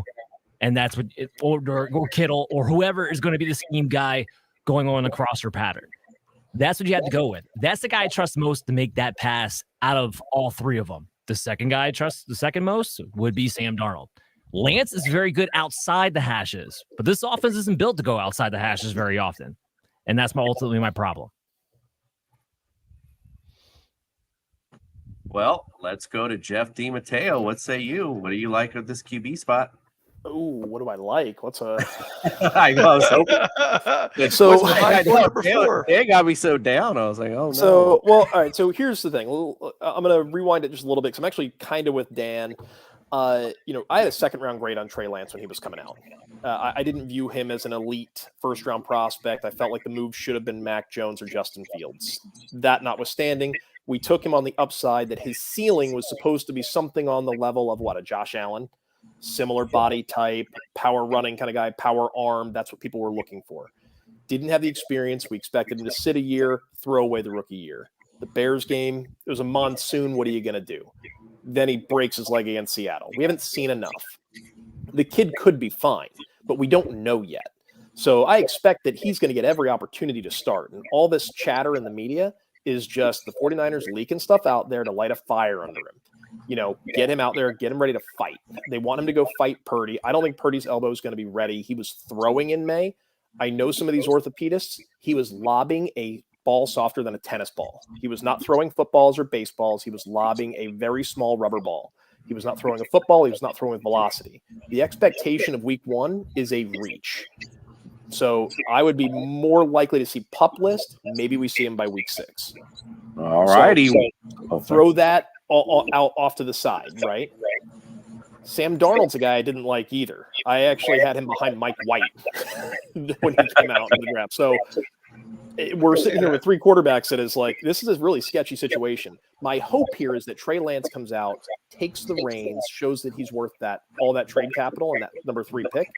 And that's what or Kittle or whoever is going to be the scheme guy going on a crosser pattern. That's what you have to go with. That's the guy I trust most to make that pass out of all 3 of them. The second guy I trust the second most would be Sam Darnold. Lance is very good outside the hashes, but this offense isn't built to go outside the hashes very often. And that's ultimately my problem. Well, let's go to Jeff DiMatteo. What say you? What do you like of this QB spot? Oh, what do I like? What's a? I was hoping. So they got me so down. I was like, oh no. So all right. So here's the thing. I'm gonna rewind it just a little bit because I'm actually kind of with Dan. I had a 2nd round grade on Trey Lance when he was coming out. I didn't view him as an elite 1st round prospect. I felt like the move should have been Mac Jones or Justin Fields. That notwithstanding, we took him on the upside that his ceiling was supposed to be something on the level of a Josh Allen. Similar body type, power running kind of guy, power arm. That's what people were looking for. Didn't have the experience. We expected him to sit a year, throw away the rookie year. The Bears game, it was a monsoon. What are you going to do? Then he breaks his leg against Seattle. We haven't seen enough. The kid could be fine, but we don't know yet. So I expect that he's going to get every opportunity to start. And all this chatter in the media is just the 49ers leaking stuff out there to light a fire under him. Get him out there, get him ready to fight. They want him to go fight Purdy. I don't think Purdy's elbow is going to be ready. He was throwing in May. I know some of these orthopedists. He was lobbing a ball softer than a tennis ball. He was not throwing footballs or baseballs. He was lobbing a very small rubber ball. He was not throwing a football. He was not throwing with velocity. The expectation of week 1 is a reach. So I would be more likely to see pup list. Maybe we see him by week 6. All righty. So throw that out off to the side, right? Sam Darnold's a guy I didn't like either. I actually had him behind Mike White when he came out in the draft. So we're sitting here with 3 quarterbacks that is like, this is a really sketchy situation. My hope here is that Trey Lance comes out, takes the reins, shows that he's worth all that trade capital and that number 3 pick.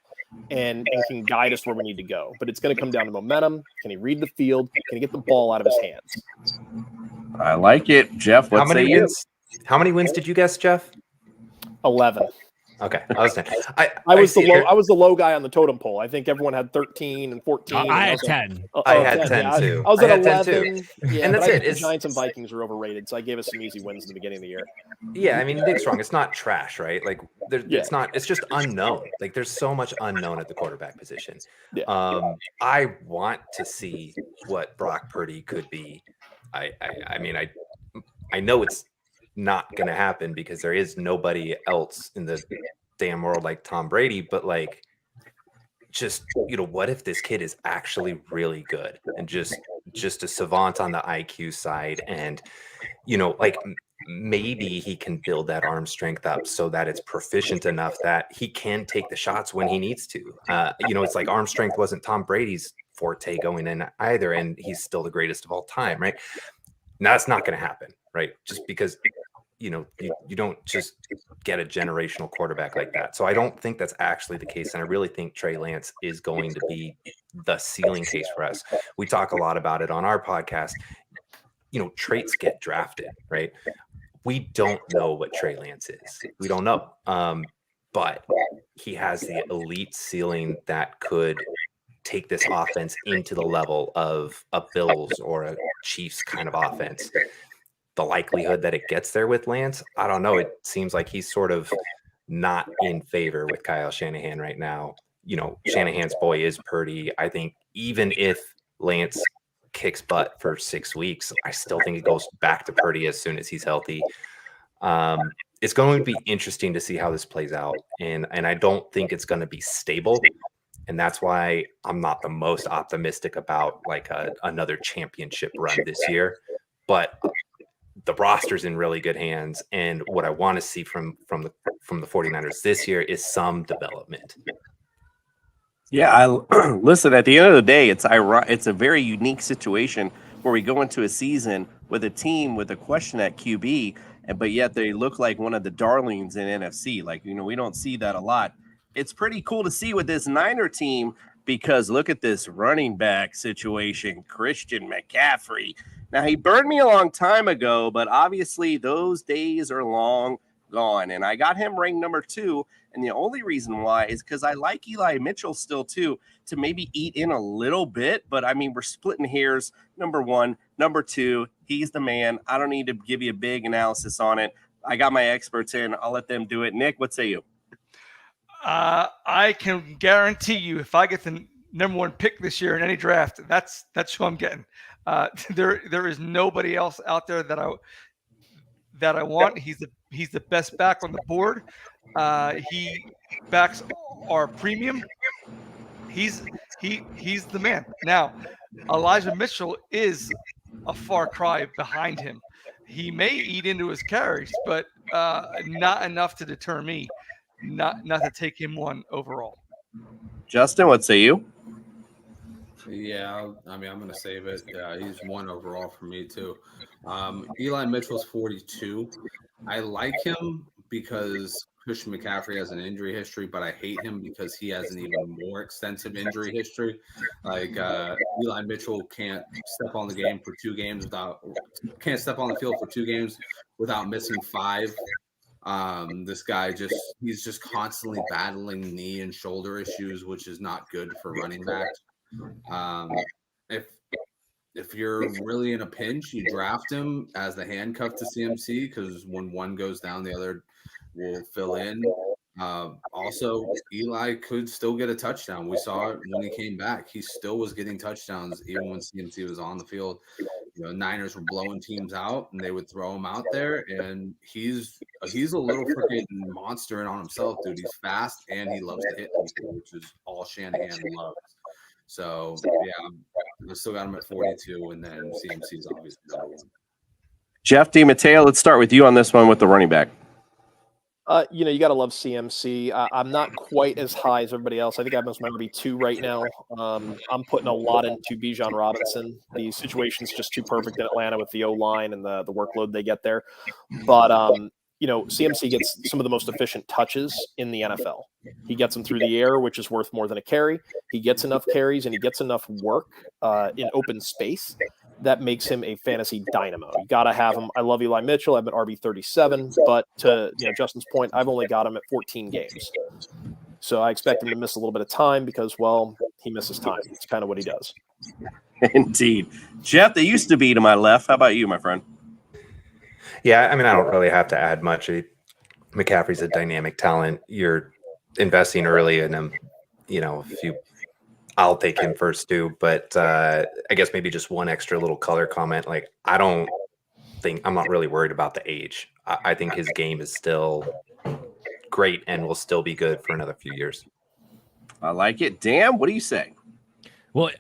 and can guide us where we need to go. But it's going to come down to momentum. Can he read the field? Can he get the ball out of his hands? I like it. Jeff, what say you? How many wins did you guess, Jeff? 11. Okay, I was saying. I was the low guy on the totem pole. I think everyone had 13 and 14. I and had 10. I had 10 too. I was at 11. Yeah, and that's but it. The Giants and Vikings were overrated, so I gave us some easy wins in the beginning of the year. Yeah, I mean, Nick's wrong. It's not trash, right? Like, it's not. It's just unknown. Like, there's so much unknown at the quarterback position. Yeah. I want to see what Brock Purdy could be. I mean, I know it's not going to happen because there is nobody else in the damn world like Tom Brady, but like, just, what if this kid is actually really good and just a savant on the IQ side, and like maybe he can build that arm strength up so that it's proficient enough that he can take the shots when he needs to. It's like arm strength wasn't Tom Brady's forte going in either, and he's still the greatest of all time, right? Now that's not going to happen, right? Just because you don't just get a generational quarterback like that. So I don't think that's actually the case. And I really think Trey Lance is going to be the ceiling case for us. We talk a lot about it on our podcast. Traits get drafted, right? We don't know what Trey Lance is. We don't know. But he has the elite ceiling that could take this offense into the level of a Bills or a Chiefs kind of offense. The likelihood that it gets there with Lance, I don't know. It seems like he's sort of not in favor with Kyle Shanahan right now. Shanahan's boy is Purdy. I think even if Lance kicks butt for 6 weeks, I still think it goes back to Purdy as soon as he's healthy. It's going to be interesting to see how this plays out. And I don't think it's going to be stable. And that's why I'm not the most optimistic about like another championship run this year. But the roster's in really good hands, and what I want to see from the 49ers this year is some development. Yeah, listen, at the end of the day, it's a very unique situation where we go into a season with a team with a question at QB, but yet they look like one of the darlings in NFC. Like, we don't see that a lot. It's pretty cool to see with this Niner team, because look at this running back situation, Christian McCaffrey. Now, he burned me a long time ago, but obviously those days are long gone. And I got him ranked number 2. And the only reason why is because I like Eli Mitchell still, too, to maybe eat in a little bit. But, I mean, we're splitting hairs. Number 1, number 2, he's the man. I don't need to give you a big analysis on it. I got my experts in. I'll let them do it. Nick, what say you? I can guarantee you if I get the number 1 pick this year in any draft, that's who I'm getting. There is nobody else out there that I want. He's the best back on the board. He backs our premium. He's the man. Now, Elijah Mitchell is a far cry behind him. He may eat into his carries, but not enough to deter me not to take him 1 overall. Justin, what say you? Yeah, I mean, I'm going to save it. He's 1 overall for me, too. Eli Mitchell's 42. I like him because Christian McCaffrey has an injury history, but I hate him because he has an even more extensive injury history. Like, Eli Mitchell can't step on the field for 2 games without missing 5. This guy he's just constantly battling knee and shoulder issues, which is not good for running backs. If you're really in a pinch, you draft him as the handcuff to CMC, because when one goes down, the other will fill in. Also, Eli could still get a touchdown. We saw it when he came back. He still was getting touchdowns even when CMC was on the field. Niners were blowing teams out, and they would throw him out there. And he's a little freaking monster on himself, dude. He's fast, and he loves to hit people, which is all Shanahan loves. So, yeah, I still got him at 42, and then CMC's obviously number 1. Jeff DiMatteo, let's start with you on this one with the running back. You got to love CMC. I'm not quite as high as everybody else. I think I must be 2 right now. I'm putting a lot into Bijan Robinson. The situation's just too perfect in Atlanta with the O-line and the workload they get there. But CMC gets some of the most efficient touches in the NFL. He gets them through the air, which is worth more than a carry. He gets enough carries and he gets enough work in open space that makes him a fantasy dynamo. You got to have him. I love Eli Mitchell. I've been RB37, but to Justin's point, I've only got him at 14 games. So I expect him to miss a little bit of time because, well, he misses time. It's kind of what he does. Indeed. Jeff, they used to be to my left. How about you, my friend? Yeah, I mean, I don't really have to add much. McCaffrey's a dynamic talent. You're investing early in him. I'll take him first too. But I guess maybe just one extra little color comment. Like, I'm not really worried about the age. I think his game is still great and will still be good for another few years. I like it. Dan, what do you say? Well,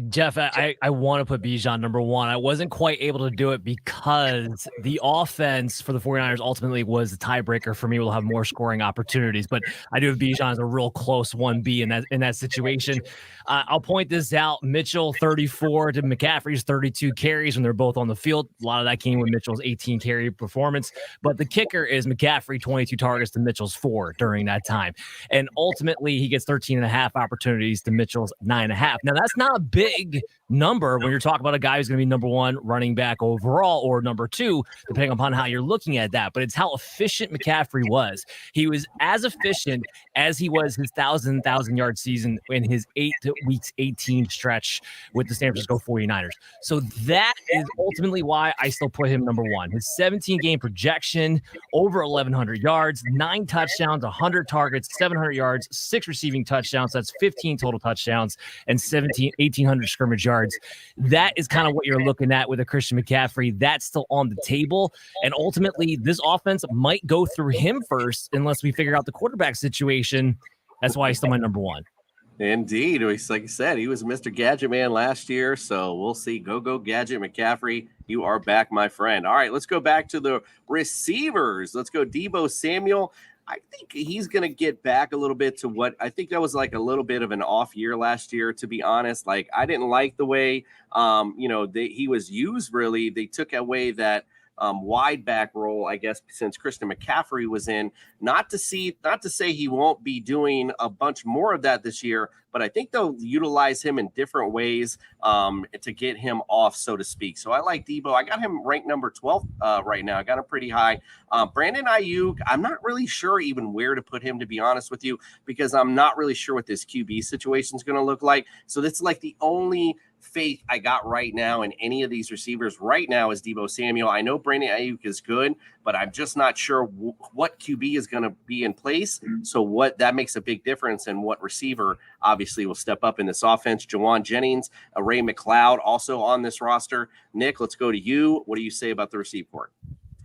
Jeff, I want to put Bijan number one. I wasn't quite able to do it because the offense for the 49ers ultimately was the tiebreaker for me. We'll have more scoring opportunities, but I do have Bijan as a real close 1B in that situation. I'll point this out. Mitchell, 34 to McCaffrey's 32 carries when they're both on the field. A lot of that came with Mitchell's 18 carry performance, but the kicker is McCaffrey, 22 targets to Mitchell's 4 during that time. And ultimately he gets 13.5 opportunities to Mitchell's 9.5. Now, that's not a big number when you're talking about a guy who's going to be number one running back overall or number two, depending upon how you're looking at that. But it's how efficient McCaffrey was. He was as efficient as he was his 1,000-yard season in his 8 weeks 18 stretch with the San Francisco 49ers. So that is ultimately why I still put him number one. His 17-game projection, over 1,100 yards, 9 touchdowns, 100 targets, 700 yards, 6 receiving touchdowns. That's 15 total touchdowns and 1,800 scrimmage yards. That is kind of what you're looking at with a Christian McCaffrey. That's still on the table. And ultimately, this offense might go through him first unless we figure out the quarterback situation. That's why he's still my number one. Indeed. Like I said, he was Mr. Gadget Man last year. So we'll see. Go Gadget McCaffrey. You are back, my friend. All right, let's go back to the receivers. Let's go Deebo Samuel. I think he's going to get back a little bit to what I think that was like a little bit of an off year last year, to be honest. Like, I didn't like the way, he was used, really. They took away that wide back role, I guess, since Christian McCaffrey was in. Not to say he won't be doing a bunch more of that this year, but I think they'll utilize him in different ways to get him off, so to speak. So I like Deebo. I got him ranked number 12 right now. I got him pretty high. Brandon Ayuk, I'm not really sure even where to put him, to be honest with you, because I'm not really sure what this QB situation is going to look like. So that's like the only faith I got right now in any of these receivers right now is Deebo Samuel. I know Brandon Ayuk is good, but I'm just not sure what QB is going to be in place. So that makes a big difference in what receiver obviously will step up in this offense. Jawan Jennings, Ray McLeod also on this roster. Nick, let's go to you. What do you say about the receiver court?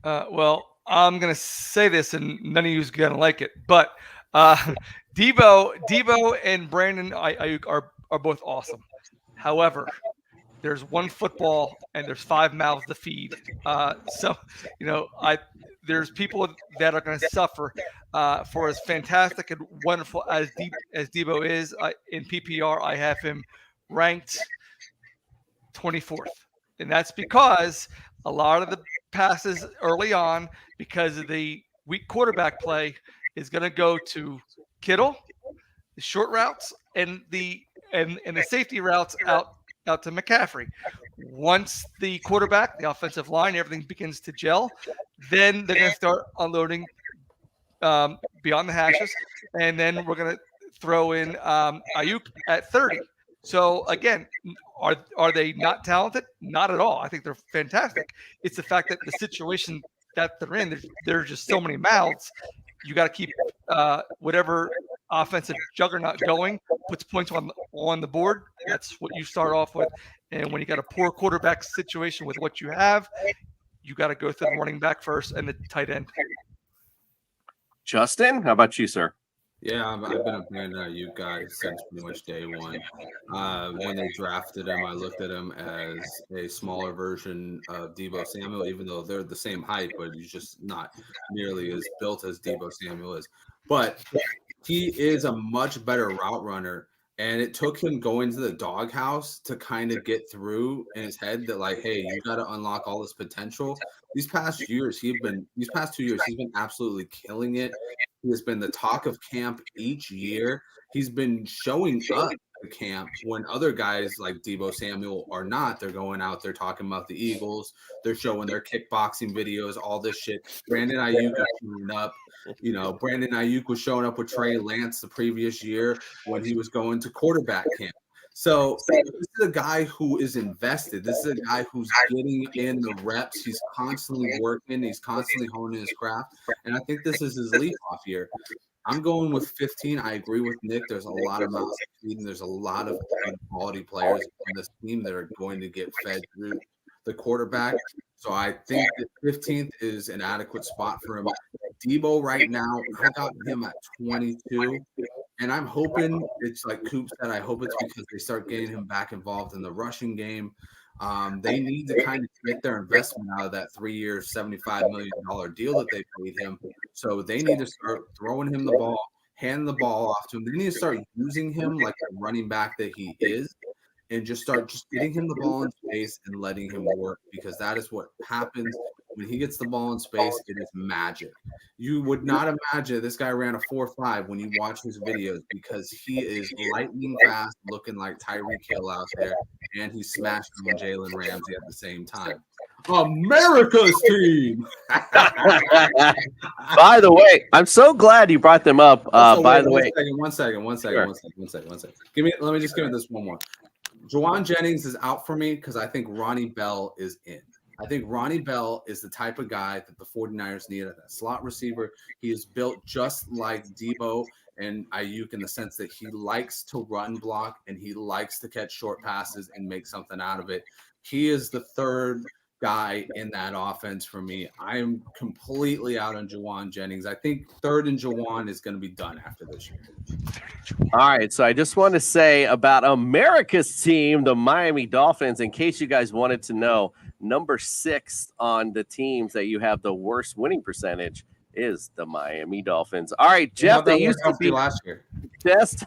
Well, I'm going to say this and none of you is going to like it, but Deebo and Brandon Ayuk are both awesome. However, there's one football and there's 5 mouths to feed. There's people that are going to suffer for as fantastic and wonderful as Deebo is. In PPR, I have him ranked 24th. And that's because a lot of the passes early on, because of the weak quarterback play, is going to go to Kittle, the short routes, and the safety routes out to McCaffrey. Once the quarterback, the offensive line, everything begins to gel, then they're going to start unloading beyond the hashes, and then we're going to throw in Ayuk at 30. So again, are they not talented? Not at all. I think they're fantastic. It's the fact that the situation that they're in, there's just so many mouths. You got to keep whatever offensive juggernaut going, puts points on the board. That's what you start off with. And when you got a poor quarterback situation with what you have, you got to go through the running back first and the tight end. Justin, how about you, sir? Yeah, I've been a Brandon Ayuk guy since pretty much day one. When they drafted him, I looked at him as a smaller version of Deebo Samuel, even though they're the same height, but he's just not nearly as built as Deebo Samuel is. But he is a much better route runner And it took him going to the doghouse to kind of get through in his head that, like, hey, you got to unlock all this potential. These past 2 years, he's been absolutely killing it. He has been the talk of camp each year. He's been showing up to camp when other guys like Deebo Samuel are not. They're going out, they're talking about the Eagles, they're showing their kickboxing videos, all this shit. Brandon Ayuk is showing up. You know, Brandon Ayuk was showing up with Trey Lance the previous year when he was going to quarterback camp. So this is a guy who is invested. This is a guy who's getting in the reps. He's constantly working. He's constantly honing his craft. And I think this is his lead-off year. I'm going with 15. I agree with Nick. There's a lot of mouths to feed, and there's a lot of good quality players on this team that are going to get fed through the quarterback. So I think that 15th is an adequate spot for him. Deebo right now, I got him at 22. And I'm hoping it's like Coop said, I hope it's because they start getting him back involved in the rushing game. They need to kind of get their investment out of that 3-year, $75 million deal that they paid him. So they need to start throwing him the ball, hand the ball off to him. They need to start using him like the running back that he is, and just start getting him the ball in space and letting him work, because that is what happens when he gets the ball in space. It is magic. You would not imagine this guy ran a 4.5 when you watch his videos, because he is lightning fast, looking like Tyreek Hill out there, and he's smashing on Jalen Ramsey at the same time. America's team. By the way, I'm so glad you brought them up. One second. Let me just give it this one more. Juwan Jennings is out for me because I think Ronnie Bell is in. I think Ronnie Bell is the type of guy that the 49ers need at that slot receiver. He is built just like Deebo and Ayuk in the sense that he likes to run block and he likes to catch short passes and make something out of it. He is the third guy in that offense for me. I am completely out on Juwan Jennings. I think third and Juwan is going to be done after this year. All right, so I just want to say about America's team, the Miami Dolphins, in case you guys wanted to know, number 6 on the teams that you have the worst winning percentage is the Miami Dolphins. All right, Jeff, that used to be last year. Just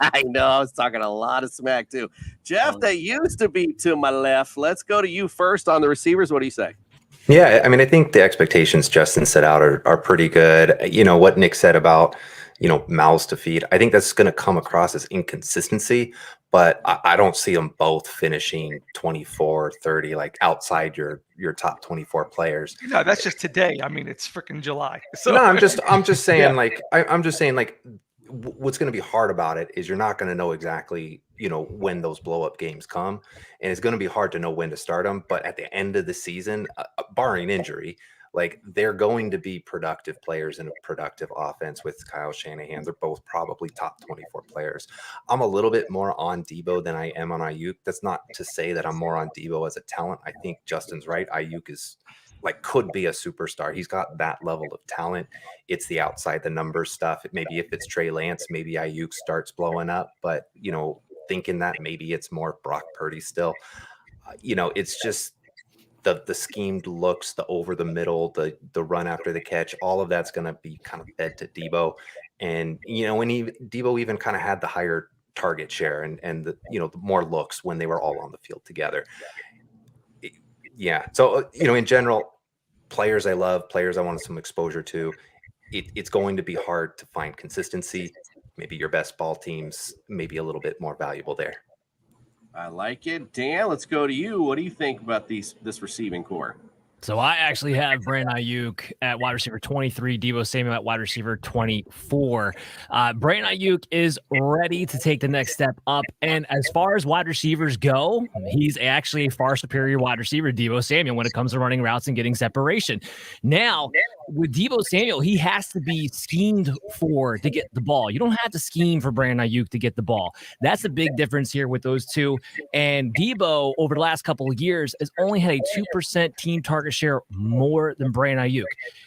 I know I was talking a lot of smack too. Jeff, that used to be to my left. Let's go to you first on the receivers. What do you say? Yeah, I mean, I think the expectations Justin set out are pretty good. You know, what Nick said about, mouths to feed, I think that's going to come across as inconsistency, but I don't see them both finishing 24, 30, like outside your top 24 players. No, that's just today. I mean, it's freaking July. So no, I'm just saying, yeah. I'm just saying, what's going to be hard about it is you're not going to know exactly, when those blow up games come, and it's going to be hard to know when to start them. But at the end of the season, barring injury, they're going to be productive players in a productive offense with Kyle Shanahan. They're both probably top 24 players. I'm a little bit more on Deebo than I am on Ayuk. That's not to say that I'm more on Deebo as a talent. I think Justin's right. Ayuk is could be a superstar. He's got that level of talent. It's the outside the numbers stuff. Maybe if it's Trey Lance, maybe Ayuk starts blowing up, but thinking that maybe it's more Brock Purdy still. It's just the schemed looks, the over the middle, the run after the catch, all of that's going to be kind of fed to Deebo. And when Deebo even kind of had the higher target share and the the more looks when they were all on the field together. Yeah. So in general, players I love, players I want some exposure to. It's going to be hard to find consistency. Maybe your best ball teams maybe a little bit more valuable there. I like it. Dan, let's go to you. What do you think about this receiving core? So I actually have Brandon Ayuk at wide receiver 23, Deebo Samuel at wide receiver 24. Brandon Ayuk is ready to take the next step up. And as far as wide receivers go, he's actually a far superior wide receiver to Deebo Samuel when it comes to running routes and getting separation. Now, with Deebo Samuel, he has to be schemed for to get the ball. You don't have to scheme for Brandon Ayuk to get the ball. That's a big difference here with those two. And Deebo, over the last couple of years, has only had a 2% team target target share more than Brandon Ayuk.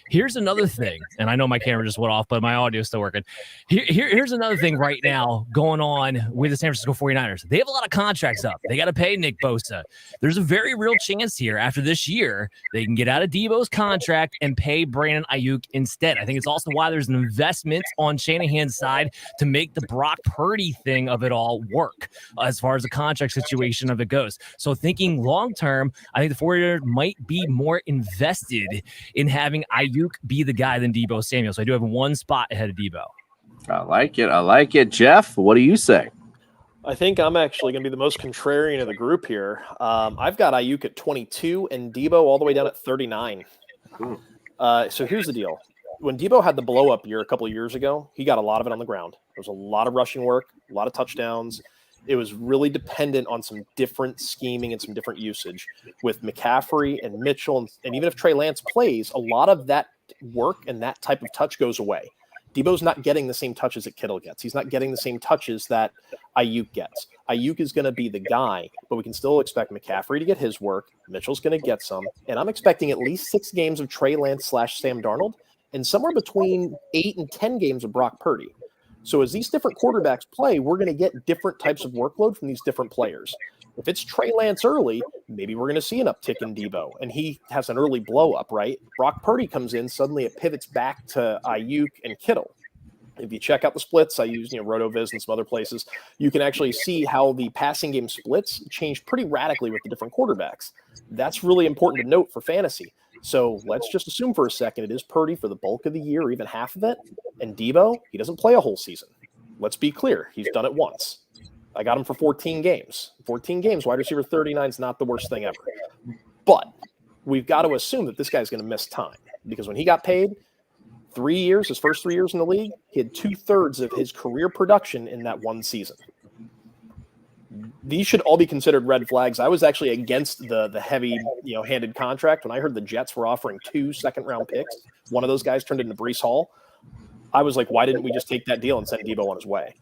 Here's another thing, and I know my camera just went off, but my audio is still working. Here's another thing right now going on with the San Francisco 49ers. They have a lot of contracts up. They got to pay Nick Bosa. There's a very real chance here after this year they can get out of Debo's contract and pay Brandon Ayuk instead. I think it's also why there's an investment on Shanahan's side to make the Brock Purdy thing of it all work as far as the contract situation of it goes. So thinking long term, I think the 49ers might be more invested in having Ayuk be the guy than Deebo Samuel. So I do have one spot ahead of Deebo. I like it. I like it. Jeff, what do you say? I think I'm actually going to be the most contrarian of the group here. I've got Ayuk at 22 and Deebo all the way down at 39. So here's the deal. When Deebo had the blow-up year a couple of years ago, he got a lot of it on the ground. There was a lot of rushing work, a lot of touchdowns. It was really dependent on some different scheming and some different usage with McCaffrey and Mitchell. And even if Trey Lance plays, a lot of that work and that type of touch goes away. Debo's not getting the same touches that Kittle gets. He's not getting the same touches that Ayuk gets. Ayuk is going to be the guy, but we can still expect McCaffrey to get his work. Mitchell's going to get some. And I'm expecting at least 6 games of Trey Lance / Sam Darnold and somewhere between 8 and 10 games of Brock Purdy. So as these different quarterbacks play, we're going to get different types of workload from these different players. If it's Trey Lance early, maybe we're going to see an uptick in Deebo, and he has an early blow up, right? Brock Purdy comes in, suddenly it pivots back to Ayuk and Kittle. If you check out the splits, I use RotoViz and some other places, you can actually see how the passing game splits change pretty radically with the different quarterbacks. That's really important to note for fantasy. So let's just assume for a second it is Purdy for the bulk of the year, or even half of it. And Deebo, he doesn't play a whole season. Let's be clear. He's done it once. I got him for 14 games. 14 games, wide receiver 39 is not the worst thing ever. But we've got to assume that this guy's going to miss time because when he got paid 3 years, his first 3 years in the league, he had 2/3 of his career production in that one season. These should all be considered red flags. I was actually against the heavy, handed contract. When I heard the Jets were offering 2 second-round picks, one of those guys turned into Breece Hall. I was like, why didn't we just take that deal and send Deebo on his way?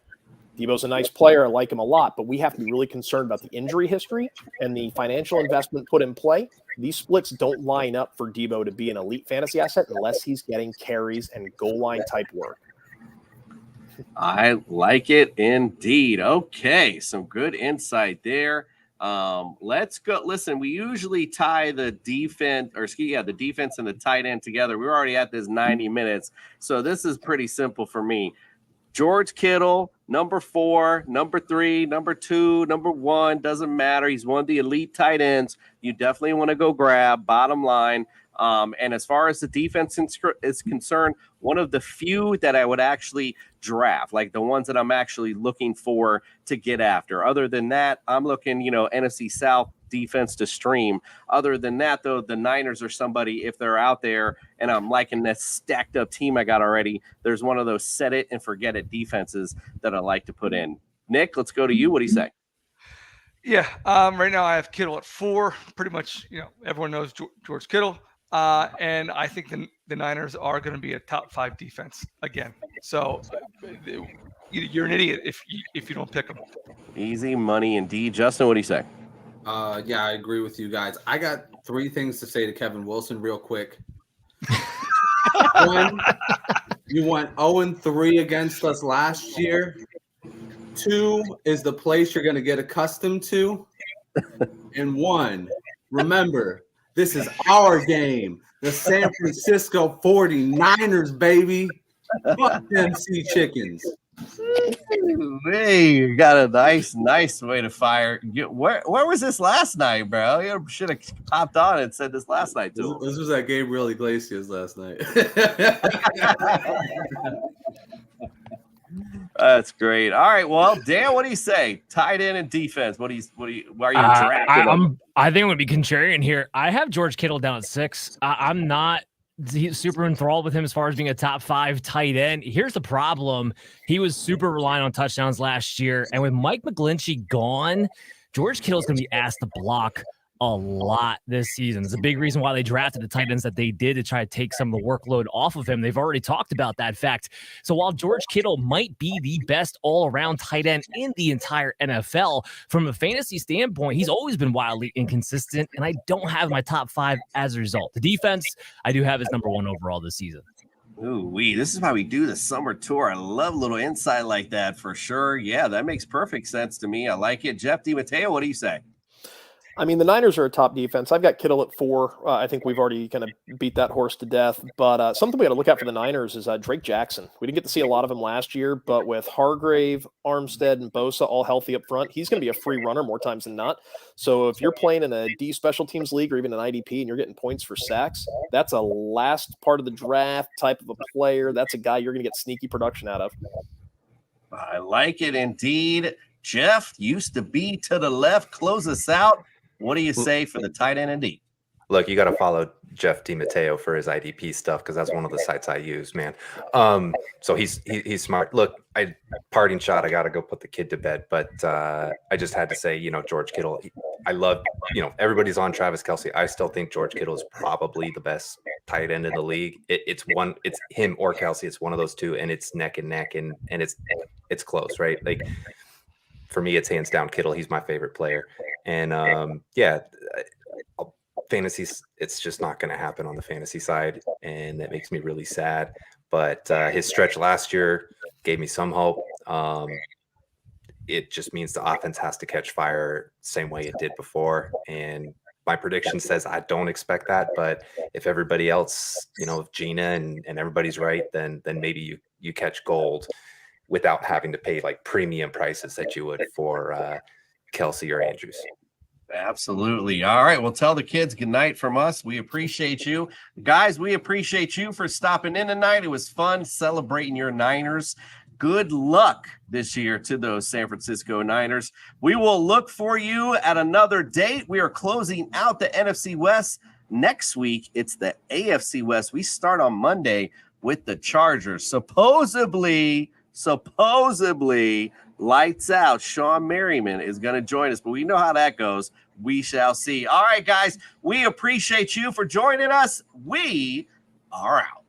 Deebo's a nice player. I like him a lot, but we have to be really concerned about the injury history and the financial investment put in play. These splits don't line up for Deebo to be an elite fantasy asset unless he's getting carries and goal line type work. I like it indeed. Okay, some good insight there. Let's go. Listen, we usually tie the defense and the tight end together. We're already at this 90 minutes, so this is pretty simple for me. George Kittle, number 4, number 3, number 2, number 1, doesn't matter. He's one of the elite tight ends. You definitely want to go grab, bottom line. And as far as the defense is concerned, one of the few that I would actually draft, like the ones that I'm actually looking for to get after. Other than that, I'm looking, NFC South defense to stream. Other than that, though, the Niners are somebody, if they're out there and I'm liking this stacked up team I got already, there's one of those set it and forget it defenses that I like to put in. Nick, let's go to you. What do you say? Yeah, right now I have Kittle at 4. Pretty much, everyone knows George Kittle. And I think the Niners are going to be a top 5 defense again. So you're an idiot if you don't pick them. Easy money indeed. Justin, what do you say? Yeah, I agree with you guys. I got 3 things to say to Kevin Wilson real quick. 1, you went 0-3 against us last year. 2 is the place you're going to get accustomed to. And 1, remember, this is our game. The San Francisco 49ers, baby. Fuck them sea chickens. Hey, you got a nice way to fire. Where was this last night, bro? You should have popped on and said this last night, too. This was at Gabriel Iglesias last night. That's great. All right, well, Dan, what do you say? Tight end and defense. Why are you drafting? I think I'm going to be contrarian here. I have George Kittle down at 6. I'm not super enthralled with him as far as being a top 5 tight end. Here's the problem. He was super reliant on touchdowns last year. And with Mike McGlinchey gone, George Kittle is going to be asked to block a lot this season. It's a big reason why they drafted the tight ends that they did to try to take some of the workload off of him. They've already talked about that fact. So while George Kittle might be the best all-around tight end in the entire NFL, from a fantasy standpoint, he's always been wildly inconsistent, and I don't have my top 5 as a result. The defense, I do have as number 1 overall this season. Ooh, this is why we do the summer tour. I love a little insight like that for sure. Yeah, that makes perfect sense to me. I like it. Jeff DiMatteo, what do you say? I mean, the Niners are a top defense. I've got Kittle at 4. I think we've already kind of beat that horse to death. But something we got to look at for the Niners is Drake Jackson. We didn't get to see a lot of him last year, but with Hargrave, Armstead, and Bosa all healthy up front, he's going to be a free runner more times than not. So if you're playing in a D special teams league or even an IDP and you're getting points for sacks, that's a last part of the draft type of a player. That's a guy you're going to get sneaky production out of. I like it indeed. Jeff used to be to the left. Close us out. What do you say for the tight end and D? Look, you got to follow Jeff DiMatteo for his IDP stuff because that's one of the sites I use, man. So he's smart. Look, parting shot. I got to go put the kid to bed, but I just had to say, George Kittle. I love, everybody's on Travis Kelce. I still think George Kittle is probably the best tight end in the league. It's him or Kelce. It's one of those two, and it's neck and neck, and it's close, right? Like for me, it's hands down Kittle. He's my favorite player. And fantasy, it's just not going to happen on the fantasy side, and that makes me really sad. But his stretch last year gave me some hope. It just means the offense has to catch fire same way it did before. And my prediction says I don't expect that. But if everybody else, if Gina and everybody's right, then maybe you catch gold without having to pay like premium prices that you would for Kelce or Andrews. Absolutely. All right. Well, tell the kids good night from us. We appreciate you. Guys, we appreciate you for stopping in tonight. It was fun celebrating your Niners. Good luck this year to those San Francisco Niners. We will look for you at another date. We are closing out the NFC West. Next week, it's the AFC West. We start on Monday with the Chargers. Supposedly, lights out. Sean Merriman is going to join us, but we know how that goes. We shall see. All right, guys, we appreciate you for joining us. We are out.